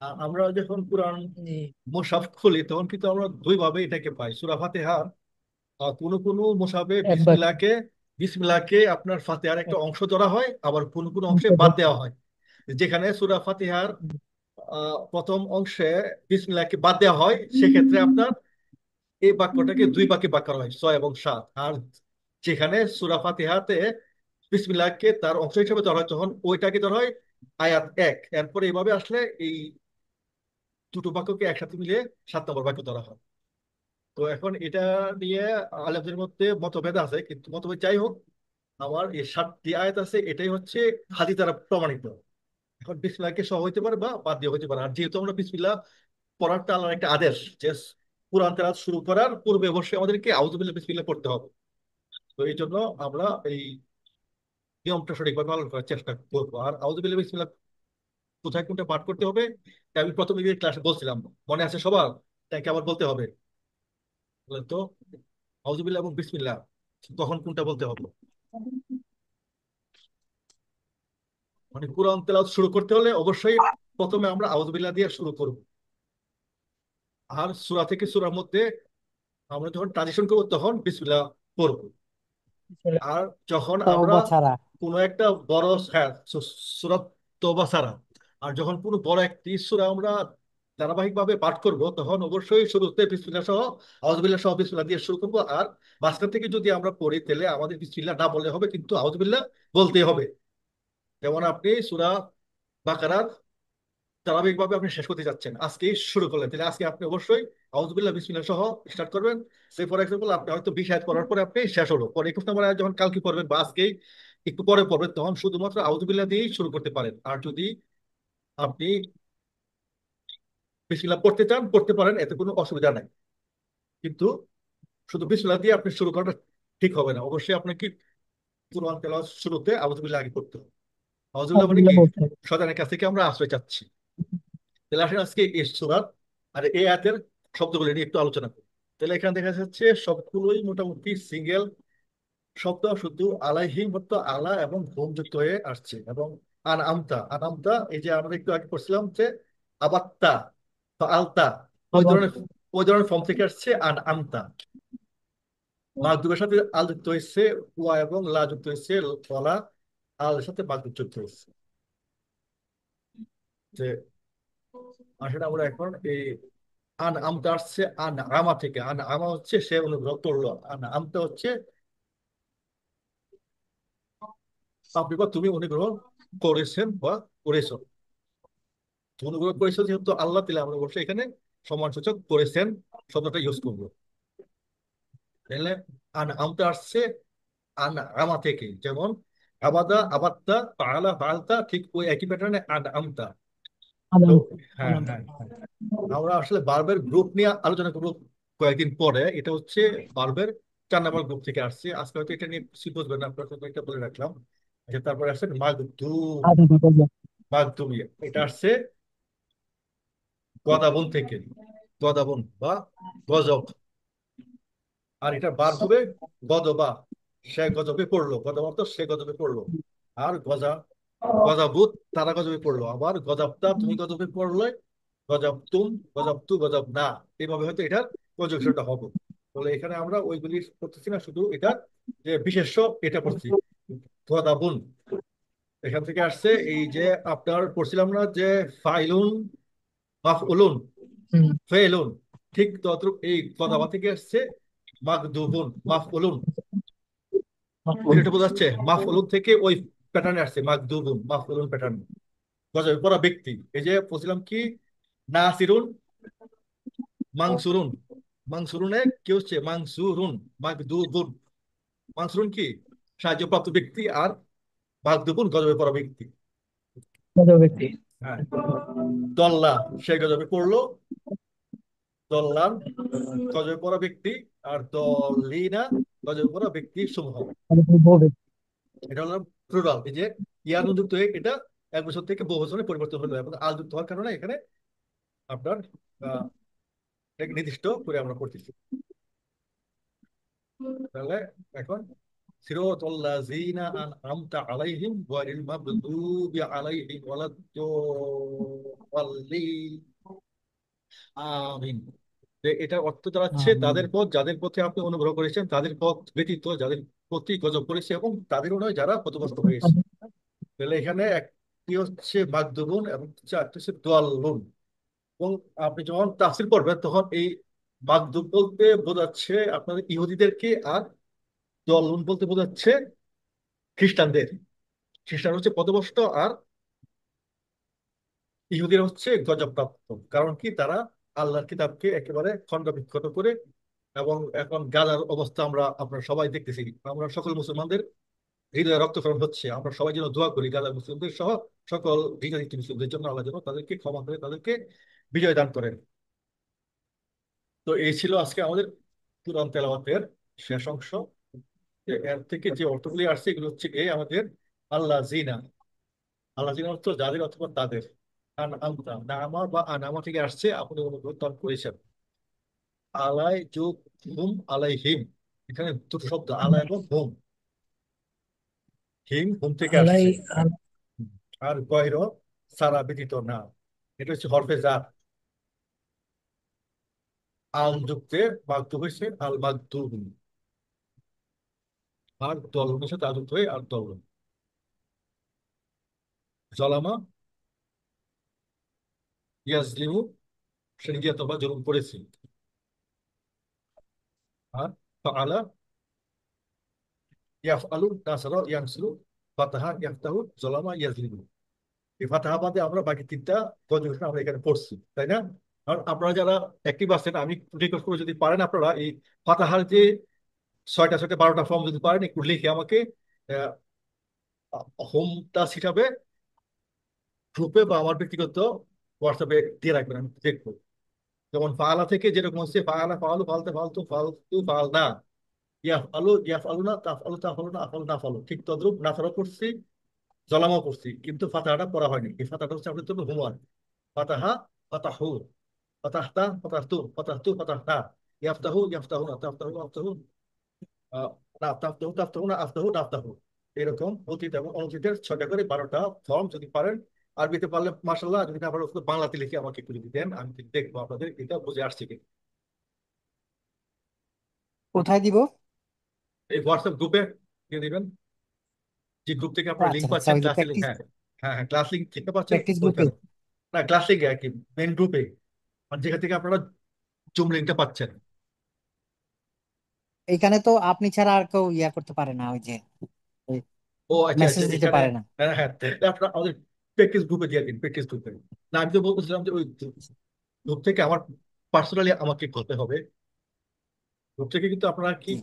S1: আর আমরা যখন কোরআন
S6: জি
S1: মুশাফ খুলি তখন কিন্তু আমরা দুই ভাবে এটাকে পাই। সূরা ফাতিহার কোনো কোনো মুশাফে
S6: একবার
S1: বিসমিল্লাহকে আপনার ফাতিহার একটা অংশ ধরা হয়, আবার কোনো কোনো অংশে বাদ দেওয়া হয়। যেখানে সূরা ফাতিহার প্রথম অংশে বিসমিল্লাহকে বাদ দেওয়া হয়, সেক্ষেত্রে আপনার এই বাক্যটাকে দুই বাক্যে ভাগ করা হয়, 6 এবং 7। আর যেখানে সূরা ফাতিহাতে বিসমিল্লাহকে তার অংশ হিসেবে ধরা হয়, তখন ওইটাকে ধরা হয় আয়াত 1। এরপরে এইভাবে আসলে এই দুটো বাক্যকে একসাথে মিলিয়ে 7 নম্বর বাক্য ধরা হয়। তো এখন এটা নিয়ে আলেমদের মধ্যে মতভেদ আছে, কিন্তু মতভেদ যাই হোক, আমার এই 7টি আয়াত আছে, এটাই হচ্ছে হাদীস দ্বারা প্রমাণিত। এখন বিসমিল্লাহকে সহ হইতে পারে বা বাদ দিয়ে হইতে পারে। আর যেহেতু আমরা বিসমিল্লাহ পড়াটা আল্লাহর একটা আদেশ, যে কোরআন তেলাওয়াত শুরু করার পূর্বে অবশ্যই আমাদেরকে আউযুবিল্লাহ বিসমিল্লাহ পড়তে হবে। তো এই জন্য আমরা এই নিয়মটা সঠিকভাবে পালন করার চেষ্টা করবো। আর আউযুবিল্লাহ বিসমিল্লাহ কোথায় কোনটা পাঠ করতে হবে, এটা আমি প্রথমে যে ক্লাসে বলছিলাম, মনে আছে সবার? তাকে আবার বলতে হবে। বলেন তো, আউযুবিল্লাহ এবং বিসমিল্লাহ তখন কোনটা বলতে হবে? মানে কোরআন তেলাওয়াত শুরু করতে হলে অবশ্যই প্রথমে আমরা আউযুবিল্লাহ দিয়ে শুরু করব। আর সূরা থেকে সূরার মধ্যে আমরা যখন ট্রানজিশন করবো তখন বিসমিল্লাহ পড়ব। আর যখন আমরা
S2: তওবা ছাড়া।
S1: কোনো একটা বড়, হ্যাঁ, সূরা তওবা ছাড়া, আর যখন কোনো বড় একটি সূরা আমরা ধারাবাহিকভাবে পাঠ করব, তখন অবশ্যই শুরুতে বিসমিল্লাহ সহ আউযুবিল্লাহ সহ বিসমিল্লাহ দিয়ে শুরু করব। আর মাঝখান থেকে যদি আমরা পড়ি তাহলে আমাদের বিসমিল্লাহ না বললে হবে, কিন্তু আউযুবিল্লাহ বলতেই হবে। যেমন আপনি সূরা বাকারার ধারাবাহিকভাবে আপনি শেষ করতে যাচ্ছেন, আজকেই শুরু করলেন, তাহলে আজকে আপনি অবশ্যই আউযুবিল্লাহ বিসমিল্লাহ সহ স্টার্ট করবেন। সেই ফর এক্সাম্পল আপনি হয়তো 20 আয়াত পড়ার পরে আপনি শেষ হলো, পরে 21 নম্বর আয়াত যখন কালকে পড়বেন বা আজকেই একটু পরে পড়বেন, তখন শুধুমাত্র আউযুবিল্লাহ দিয়েই শুরু করতে পারেন। আর যদি আপনি বিসমিল্লাহ পড়তে চান পড়তে পারেন, এতে কোনো অসুবিধা নাই। কিন্তু শুধু বিসমিল্লাহ দিয়ে আপনি শুরু করাটা ঠিক হবে না। অবশ্যই আপনাকে কুরআন তেলাওয়াত শুরুতে আউযুবিল্লাহ আগে করতে হবে। আউযুবিল্লাহ মানে
S6: আলহামদুলিল্লাহ
S1: কি?
S6: বলতে হবে।
S1: শয়তানের কাছ থেকে আমরা আশ্রয় চাচ্ছি। তাহলে আসলে আজকে এই সূরার আর এই আয়াতের শব্দগুলো নিয়ে একটু আলোচনা করি। তাহলে এখানে দেখা যাচ্ছে সবগুলোই মোটামুটি সিঙ্গেল শব্দ, শুধু আলাইহিম অর্থ আলা এবং হোম যুক্ত হয়ে আসছে। এবং আনআমতা, আনআমতা এই যে আমরা একটু আগে পড়ছিলাম যে আবাত্তা বা আলতা, ওই
S6: আবার
S1: ধরনের ওই ধরনের ফর্ম থেকে আসছে আনআমতা। মাগদুবের সাথে আল যুক্ত হয়েছে, ওয়া এবং লা যুক্ত হয়েছে, ওয়ালা আল এর সাথে মাগদুব যুক্ত হয়েছে। যে আসলে আমরা এখন এই আমটা আসছে আমা থেকে। আমা হচ্ছে সে অনুগ্রহ করলো, আমটা হচ্ছে আপনি বা তুমি অনুগ্রহ করেছেন বা করেছো। অনুগ্রহ করেছো যেহেতু আল্লাহ, তাহলে আমরা অবশ্যই এখানে সম্মানসূচক করেছেন শব্দটা ইউজ করবো। তাহলে আমটা আসছে আমা থেকে, যেমন আবাদা আবাত্তা পাআলা ফাআলতা, ঠিক ওই একই প্যাটার্নে আমতা। তো
S6: আনাম
S1: হ্যাঁ
S6: আনাম
S1: হ্যাঁ হ্যাঁ, আমরা আসলে বার্বের গ্রুপ নিয়ে আলোচনা করবো কয়েকদিন পরে। এটা হচ্ছে বার্বের 4 নম্বর গ্রুপ থেকে আসছে। আজকে হয়তো এটা নিয়ে কিছু বুঝবেন না, আপনার সাথে এটা বলে রাখলাম। আচ্ছা, তারপরে আসছে মাগদুম।
S6: আদম আদম
S1: মাগদুম এটা আসছে গদাবন থেকে, গদাবন বা গজব। আর এটা বার হবে গদবা, সে গজবে পড়লো। গদব অর্থ সে গজবে পড়লো। আর গজাবুত তারা গজবে পড়লো। আবার গজাবতা তুমি গজবে পড়লে, গজাবতুম, গজাবতু, গজব না, এইভাবে হয়তো এটার কনজুগেশনটা হবে। তাহলে এখানে আমরা ওইগুলি করতেছি না, শুধু এটা যে বিশেষ্য এটা করছি গদাবুন। এখান থেকে আসছে এই যে আপনার পড়ছিলাম না যে ফাইলুন মাফউলুন
S6: হুম,
S1: ফেলুন, ঠিক তদ্রুপ এই গদাবা থেকে আসছে মাগদুবুন মাফউলুন।
S6: মাফউল
S1: এটা বোঝা যাচ্ছে মাফউলুন থেকে ওই প্যাটার্নে আসছে মাগদুবুন মাফউলুন প্যাটার্ন। গজবে পড়া ব্যক্তি, এই যে বলছিলাম কি নাসিরুন মাংসুরুন, মাংসুরুনে কি হচ্ছে মাংসুরুন মাগদুবুন। মাংসুরুন কি সাহায্যপ্রাপ্ত ব্যক্তি, আর মাগদুবুন গজবে পড়া ব্যক্তি।
S6: গজব ব্যক্তি
S1: হ্যাঁ, দল্লা সে গজবে পড়লো, দল্লান গজবে পড়া ব্যক্তি, আর দলিনা গজবে পড়া ব্যক্তি সমূহ।
S6: বহু ব্যক্তি
S1: এটা হলো প্লুরাল। এই যে ইয়ার যুক্ত হয়ে এটা এক বছর থেকে বহু বছরে পরিবর্তন হলো, এবং আল যুক্ত হওয়ার কারণে এখানে আপনার আহ, এটাকে নির্দিষ্ট করে আমরা করতেছি। তাহলে এখন সিরাতাল্লাযীনা আন'আমতা আলাইহিম গায়রিল মাগদুবি আলাইহিম ওয়ালাদ-দাল্লিন। আমিন। যে এটার অর্থ দাঁড়াচ্ছে
S6: আমিন
S1: তাদের পথ যাদের পথে আপনি অনুগ্রহ করেছেন, তাদের পথ ব্যতীত যাদের প্রতি গজব করেছে, এবং তাদের নয় যারা পথভ্রষ্ট হয়েছে। তাহলে এখানে একটি হচ্ছে মাগদুবুন এবং আরেকটি হচ্ছে দোয়াল্লুন। এবং আপনি যখন তাফসীর পড়বেন তখন এই মাগদুব বলতে বোঝাচ্ছে আপনাদের ইহুদিদেরকে, আর দোয়াল্লুন বলতে বোঝাচ্ছে খ্রিস্টানদের। খ্রিস্টান হচ্ছে পথভ্রষ্ট, আর ইহুদিরা হচ্ছে গজবপ্রাপ্ত। কারণ কি তারা আল্লাহর কিতাবকে একেবারে খণ্ড বিখ্যাত করে। এবং এখন গাজার অবস্থা আমরা আপনারা সবাই দেখতেছি। আমরা সকল মুসলমানদের হৃদয়ে রক্তক্ষরণ হচ্ছে। আমরা সবাই যেন দোয়া করি গাজার মুসলিমদের সহ সকল হৃদয় মুসলিমদের জন্য, আল্লাহ যেন তাদেরকে ক্ষমা করে তাদেরকে বিজয় দান করেন। তো এই ছিল আজকে আমাদের কুরআন তেলাওয়াতের শেষ অংশ। এর থেকে যে অর্থগুলি আসছে এগুলো হচ্ছে এই আমাদের আল্লাহ জিনা। আল্লাহ জিনা অর্থ যাদের অথবা তাদের। আমতা নামা বা আনামা থেকে আসছে আপনি অনুগ্রহ করেছেন। আলাই যোগ হুম আলাই হিম, এখানে দুটো শব্দ আলা এবং হুম। হিম হুম থেকে
S6: আলাই
S1: আসছে। আর গয়র সারা ব্যতীত না, এটা হচ্ছে হরফে জার। আল যুক্তে মাকতুব হয়েছে আল মাকতুব, আর দলনের সাথে আযুক্ত হয়ে আর দলন। জলামা ইয়াজলিমু সে নির্যাতন বা জুলুম করেছে। আর ফাআলা ইয়াফআলু নাসারা ইয়ানসুরু, ফাতাহা ইয়াফতাহু, জলামা ইয়াজলিমু। এই ফাতাহা বাদে আমরা বাকি 3টা কনজুগেশন আমরা এখানে পড়ছি, তাই না? আর আপনারা যারা অ্যাক্টিভ আছেন, আমি রিকোয়েস্ট করে যদি পারেন আপনারা এই ফাতাহার যে 6টা 12টা ফর্ম যদি পারেন একটু লিখে আমাকে হোমটা শিখাবে গ্রুপে বা আমার ব্যক্তিগত হোয়াটসঅ্যাপে দিয়ে রাখবেন, আমি দেখবো। যেমন ফাআলা থেকে যেরকম হচ্ছে ফাআলা ফাআলু ফালতে ফালতু ফালতু ফাল না, ইয়াফ আলু ইয়াফ আলু না, তাফ আলু তাফ আলু না, আফালু না ফালু, ঠিক তদ্রুপ নাসারও করছি, জলামাও করছি, কিন্তু ফাতাহাটা পড়া হয়নি। এই ফাতাহাটা হচ্ছে আপনার জন্য হোমওয়ার্ক। ফাতাহা ফাতাহু, ফাতাহতা, ফাতাহতু, ফাতাহতু, ফাতাহতা, ইয়াফতাহু, ইয়াফতাহুনা, তাফতাহু, আফতাহুন, আহ, না তাফতাহু, তাফতাহুনা, আফতাহু, নাফতাহু। এরকম অতীত এবং অনতীতের 6টা করে 12টা ফর্ম যদি পারেন, আরবিতে পারলে মাশাআল্লাহ, যদি না পারেন শুধু বাংলাতে লিখে আমাকে একটু যদি দেন, আমি দেখবো আপনাদের এটা বুঝে আসছে কি।
S2: কোথায় দিব?
S1: এই হোয়াটসঅ্যাপ গ্রুপে দিয়ে দিবেন, যে গ্রুপ থেকে
S2: ও
S1: আপনারা
S2: আচ্ছা
S1: লিঙ্ক
S2: আচ্ছা,
S1: পাচ্ছেন,
S2: ওই যে
S1: ক্লাস লিঙ্ক।
S2: প্র্যাকটিস
S1: হ্যাঁ, হ্যাঁ, হ্যাঁ, ক্লাস লিঙ্ক থেকে পাচ্ছেন
S2: প্র্যাকটিস গ্রুপে।
S1: ওইখানে। না, ক্লাস লিঙ্কে আর কি, মেন গ্রুপে, আর যেখান থেকে আপনারা জুম লিঙ্কটা পাচ্ছেন।
S2: এখানে তো আপনি ছাড়া আর কেউ ইয়া করতে পারে না, ওই যে
S1: ও আচ্ছা, আচ্ছা,
S2: মেসেজ দিতে
S1: এখানে।
S2: পারে না।
S1: হ্যাঁ, হ্যাঁ, তাহলে আপনারা আমাদের প্র্যাকটিস গ্রুপে দিয়ে দিন, প্র্যাকটিস গ্রুপে। না, আমি তো বলতেছিলাম যে ওই গ্রুপ থেকে আমার পার্সোনালি আমাকে করতে হবে। গ্রুপ থেকে কিন্তু আপনারা কি
S2: জি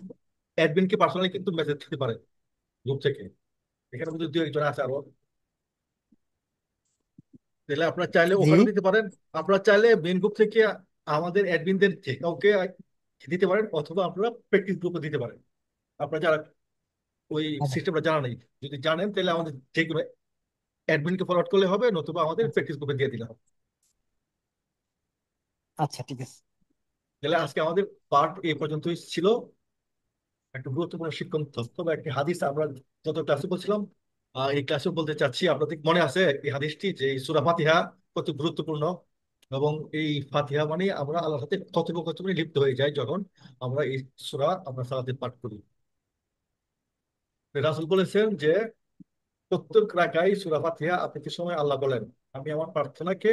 S1: অ্যাডমিনকে পার্সোনালি কিন্তু মেসেজ দিতে পারেন গ্রুপ থেকে। এখানে কিন্তু দু একজন আছে আরো, তাহলে আপনারা চাইলে
S2: জি।
S1: ওখানে দিতে পারেন। আপনারা চাইলে মেন গ্রুপ থেকে আমাদের অ্যাডমিনদের যে কাউকে দিতে পারেন, অথবা আপনারা প্র্যাকটিস গ্রুপে দিতে পারেন। আপনারা যারা ওই
S2: আচ্ছা
S1: সিস্টেমটা জানা নেই, যদি জানেন তাহলে আমাদের যে কোনো অ্যাডমিনকে ফরওয়ার্ড করলে হবে, নতুবা আমাদের
S2: আচ্ছা
S1: প্র্যাকটিস গ্রুপে দিয়ে দিলে হবে।
S2: আচ্ছা, ঠিক আছে।
S1: তাহলে আজকে আমাদের পার্ট এই পর্যন্তই ছিল। একটা গুরুত্বপূর্ণ শিক্ষণ তথ্য বা একটি হাদিস আমরা যত ক্লাসে বলছিলাম, এই ক্লাসে বলতে চাচ্ছি। আপনাদের মনে আছে এই হাদিসটি, যে এই সূরা ফাতিহা কত গুরুত্বপূর্ণ, এবং এই ফাতিহা মানে আমরা আল্লাহর সাথে কথোপকথনে লিপ্ত হয়ে যাই যখন আমরা এই সূরা আমরা সালাতে পাঠ করি। রাসূল বলেছেন যে প্রত্যেক রাকাই সূরা ফাতিহা আপনি সময় আল্লাহ বলেন, আমি আমার প্রার্থনাকে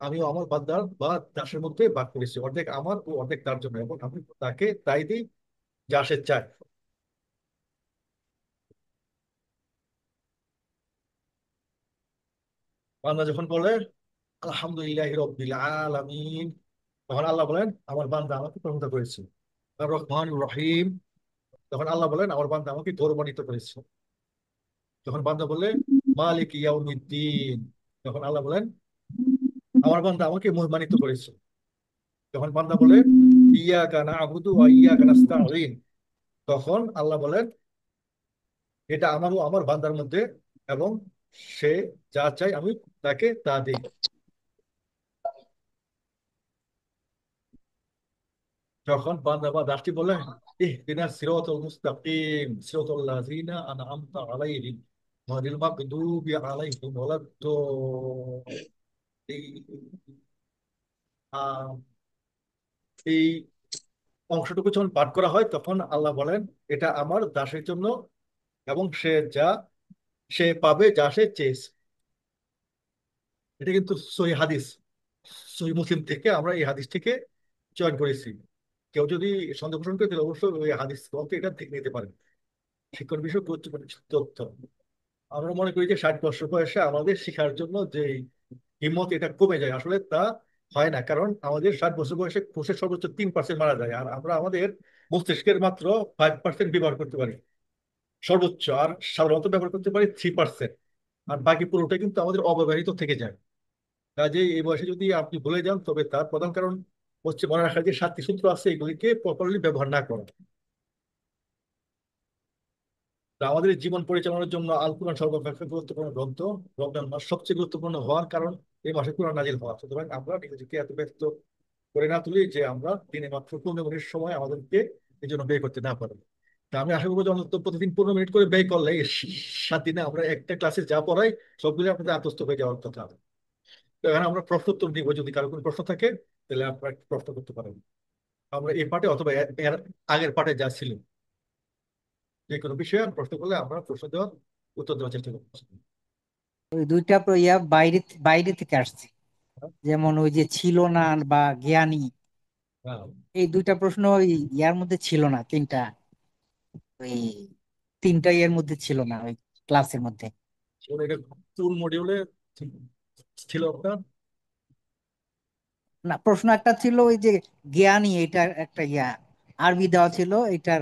S1: আমিও আমার বান্দার বা দাসের মধ্যে ভাগ করেছি, অর্ধেক আমার ও অর্ধেক তার জন্য, এবং আমি তাকে তাই দিই যা সে চায়। বান্দা যখন বলে আলহামদুলিল্লাহ রব্বিল আলামিন, তখন আল্লাহ বলেন আমার বান্দা আমাকে প্রশংসা করেছে। আর রহমান রহিম, তখন আল্লাহ বলেন আমার বান্দা আমাকে গৌরবান্বিত করেছে। যখন বান্দা বলে মালিক ইয়াউমিদ্দিন, তখন আল্লাহ বলেন আমার বান্দা আমাকে মহিমান্বিত করেছে। যখন বান্দা বলে ইয়াকা না'বুদু ওয়া ইয়াকা নাস্তাঈন, তখন আল্লাহ বলেন এটা আমার ও আমার বান্দার মধ্যে, এবং সে যা চাই আমি তাকে তা দিই। যখন বান্দা বা দাসটি বলে ইহদিনাস সিরাতাল মুস্তাকিম সিরাতাল লাযিনা আন'আমতা আলাইহিম গায়রিল মাগদুবি আলাইহিম ওয়ালাদ-দাল্লিন, এই অংশটুকু যখন পাঠ করা হয় তখন আল্লাহ বলেন এটা আমার দাসের জন্য, এবং সে পাবে যা সে চেয়েছে। এটা কিন্তু সহি হাদিস, সহি মুসলিম থেকে আমরা এই হাদিস থেকে চয়ন করেছি। কেউ যদি সন্দেহ পোষণ করে তাহলে অবশ্যই ওই হাদিস এটা থেকে নিতে পারেন। শিক্ষণ বিষয় গুরুত্বপূর্ণ তথ্য। আমরা মনে করি যে 60 বছর বয়সে আমাদের শেখার জন্য যে হিম্মত এটা কমে যায়, আসলে তা হয় না। কারণ আমাদের 60 বছর বয়সে কোষের সর্বোচ্চ 3% মারা যায়, আর আমরা আমাদের মস্তিষ্কের মাত্র 5% ব্যবহার করতে পারি সর্বোচ্চ, আর সাধারণত ব্যবহার করতে পারি 3%। আর বাকি পুরোটা কিন্তু আমাদের অব্যবহৃত থেকে যায়। কাজেই এই বয়সে যদি আপনি ভুলে যান, তবে তার প্রধান কারণ হচ্ছে মনে রাখার যে 7টি সূত্র আছে এগুলিকে প্রপারলি ব্যবহার না করা। তা আমাদের জীবন পরিচালনার জন্য আল কোরআন সর্বাপেক্ষা গুরুত্বপূর্ণ গ্রন্থ। রমজান মাস সবচেয়ে গুরুত্বপূর্ণ হওয়ার কারণ এই মাসে কোরআন নাজিল হওয়া। সুতরাং আমরা নিজেদেরকে এত ব্যস্ত করে না তুলি যে আমরা দিনে মাত্র 15 মিনিট সময় আমাদেরকে এই জন্য ব্যয় করতে না পারি। তা আমি আশা করবো যে অন্তত প্রতিদিন 15 মিনিট করে ব্যয় করলে এই 7 দিনে আমরা একটা ক্লাসে যা পড়াই সবগুলো আপনাদের আত্মস্থ হয়ে যাওয়ার কথা। তো এখানে আমরা প্রশ্ন উত্তর দিব, যদি কারো কোনো প্রশ্ন থাকে তাহলে আপনারা প্রশ্ন করতে পারেন। আমরা এই পার্টে অথবা এর আগের পার্টে যা ছিল যে কোনো বিষয়ে প্রশ্ন করলে আমরা প্রশ্ন দেওয়ার উত্তর দেওয়ার চেষ্টা করবো।
S2: ওই দুইটা ইয়া বাইরে বাইরে থেকে আসছে, যেমন ওই যে ছিল না বা জ্ঞানী,
S1: হ্যাঁ,
S2: এই দুইটা প্রশ্ন ওই ইয়ার মধ্যে ছিল না। ওই তিনটা ইয়ের মধ্যে ছিল না ওই ক্লাসের মধ্যে।
S1: এটা কোন মডিউলে ছিল আপনার?
S2: না, প্রশ্ন একটা ছিল ওই যে জ্ঞানী, এটা একটা ইয়া আরবি দেওয়া ছিল, এটার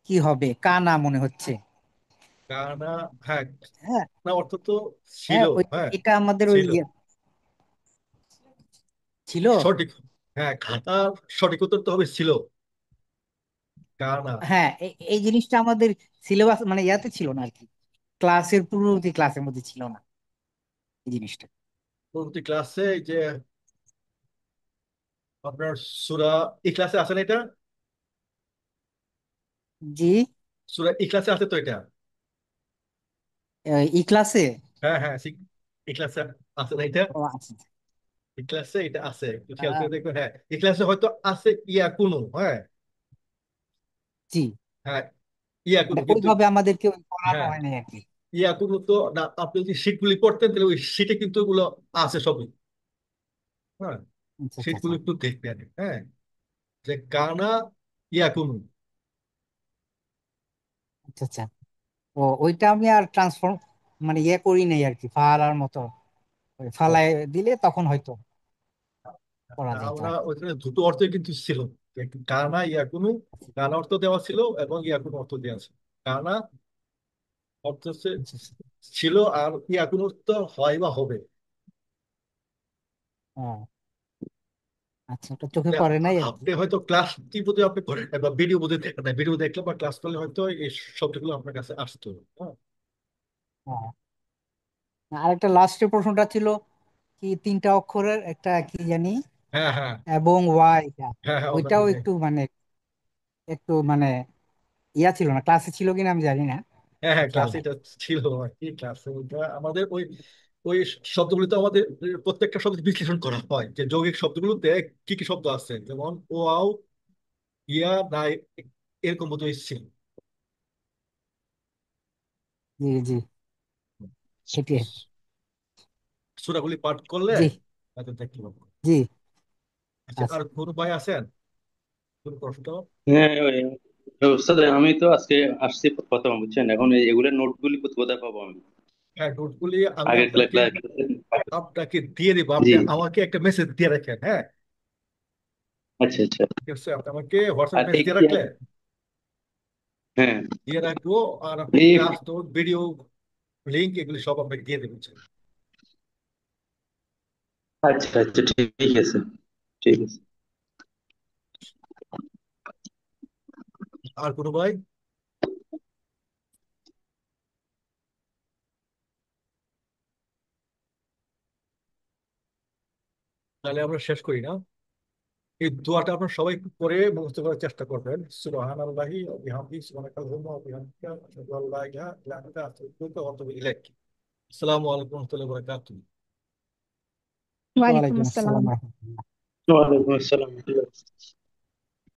S2: কি হবে, কানা মনে হচ্ছে।
S1: কানা, হ্যাঁ,
S2: হ্যাঁ
S1: না অর্থ তো ছিল।
S2: হ্যাঁ, ওই
S1: হ্যাঁ,
S2: এটা আমাদের ওই
S1: ছিল
S2: ইয়ে ছিল।
S1: সঠিক। হ্যাঁ, খাতার সঠিক উত্তর তো হবে ছিল, কানা।
S2: হ্যাঁ, এই জিনিসটা আমাদের সিলেবাস মানে ইয়াতে ছিল না আর কি, ক্লাসের পূর্ববর্তী ক্লাসের মধ্যে ছিল না এই জিনিসটা।
S1: পরবর্তী ক্লাসে এই যে আপনার সূরা ইখলাসে আছে না এটা?
S2: জি।
S1: সূরা ইখলাসে আছে তো এটা?
S2: ই ক্লাসে।
S1: হ্যাঁ হ্যাঁ, ইখলাসে আছে না এটা?
S2: ও আচ্ছা।
S1: ইখলাসে এটা আছে, একটু খেয়াল
S2: আহ,
S1: করে দেখবেন। হ্যাঁ, ইখলাসে হয়তো আছে ইয়া কুনু। হ্যাঁ
S2: জি,
S1: হ্যাঁ, ইয়া
S2: মানে
S1: কুনু কিন্তু।
S2: ওইভাবে আমাদেরকে পড়ানো
S1: হ্যাঁ,
S2: হয় নাই আর কি।
S1: ইয়া কুনু তো না, আপনি যদি শীটগুলি পড়তেন তাহলে ওই শীটে কিন্তু ওগুলো আছে সবই। হ্যাঁ,
S2: আচ্ছা আচ্ছা
S1: শীটগুলো
S2: আচ্ছা
S1: একটু দেখবেন। হ্যাঁ, যে কানা ইয়া কুনু।
S2: আচ্ছা আচ্ছা। ও ওইটা আমি আর ট্রান্সফর্ম মানে ইয়ে করি নাই আর কি, ফালার মতো ওই ফালায় দিলে তখন হয়তো করা যেত
S1: আমরা
S2: আর কি।
S1: ওইখানে দুটো অর্থই কিন্তু ছিল। কানা ইয়াকুনু, কানা অর্থ দেওয়া ছিল এবং ইয়াকুনু অর্থ দেওয়া ছিল। কানা অর্থ
S2: আচ্ছা আচ্ছা।
S1: ছিল, আর ইয়াকুনু অর্থ হয় বা হবে।
S2: ও আচ্ছা, ওটা চোখে পড়ে নাই আর কি।
S1: আপনি হয়তো ক্লাস বোধহয় আপনি করেন নাই, বা ভিডিও বোধহয় দেখেন নাই। ভিডিও দেখলে বা ক্লাস করলে হয়তো এই শব্দগুলো আপনার কাছে আসতো। হ্যাঁ
S2: হ্যাঁ। আর একটা লাস্টের প্রশ্নটা ছিল কি, তিনটা অক্ষরের একটা কি জানি,
S1: হ্যাঁ হ্যাঁ
S2: এবং ওয়াই,
S1: হ্যাঁ হ্যাঁ,
S2: ওইটাও একটু মানে একটু মানে ইয়া ছিল না, ক্লাসে ছিল কিনা আমি জানি না,
S1: হ্যাঁ হ্যাঁ,
S2: খেয়াল
S1: ক্লাস
S2: নাই।
S1: এটা ছিল আর কি। ক্লাসে ওইটা আমাদের ওই ওই শব্দগুলো তো আমাদের প্রত্যেকটা শব্দ বিশ্লেষণ করা হয়, যে যৌগিক শব্দগুলোতে কি কি শব্দ আছে, যেমন ওয়াও, ইয়া, নাই, এরকম মতো ছিল।
S2: জি জি, সেটাই।
S1: সূরাগুলি পাঠ করলে
S2: জি
S1: তাতে দেখতে পাবো।
S2: জি।
S1: আচ্ছা,
S2: আচ্ছা।
S1: আর কোন ভাই আছেন কোন প্রশ্ন?
S9: হ্যাঁ ওস্তাদ, আমি তো আজকে আসছি প্রথম, বুঝছেন? এখন এগুলোর নোটগুলি কোথায় পাবো আমি?
S1: হ্যাঁ, নোটগুলি আমি
S9: আগের
S1: আপনাকে
S9: ক্লাস।
S1: আপনাকে দিয়ে দিব।
S9: জি।
S1: আপনি আমাকে একটা মেসেজ দিয়ে রাখেন। হ্যাঁ,
S9: আচ্ছা আচ্ছা।
S1: ঠিক আছে, আপনি আমাকে হোয়াটসঅ্যাপ
S9: আর
S1: মেসেজ
S9: এই
S1: দিয়ে রাখলে
S9: হ্যাঁ,
S1: দিয়ে রাখবো। আর আপনি
S9: এই
S1: ক্লাস নোট, ভিডিও লিঙ্ক, এগুলি সব আপনাকে দিয়ে দেবেন।
S9: আচ্ছা আচ্ছা, ঠিক আছে, ঠিক আছে।
S1: আর কোনো ভাই? তাহলে আমরা শেষ করি না? এই দোয়াটা আপনার সবাই করে মুখস্থ করার চেষ্টা করবেন। সুবহানাল্লাহি ওয়া বিহামদিহি, সুবহানাকাল্লাহুম্মা ওয়া বিহামদিকা, আশহাদু আল্লা ইলাহা ইল্লা আনতা, আস্তাগফিরুকা ওয়া আতুবু ইলাইক। আসসালামু আলাইকুম ওয়া রাহমাতুল্লাহি ওয়া বারাকাতুহু।
S8: ওয়ালাইকুম
S2: ওয়ালাইকুম
S8: আসসালাম।
S2: আসসালাম রহমতুল্লাহ।
S9: ওয়ালাইকুম আসসালাম, ঠিক আছে।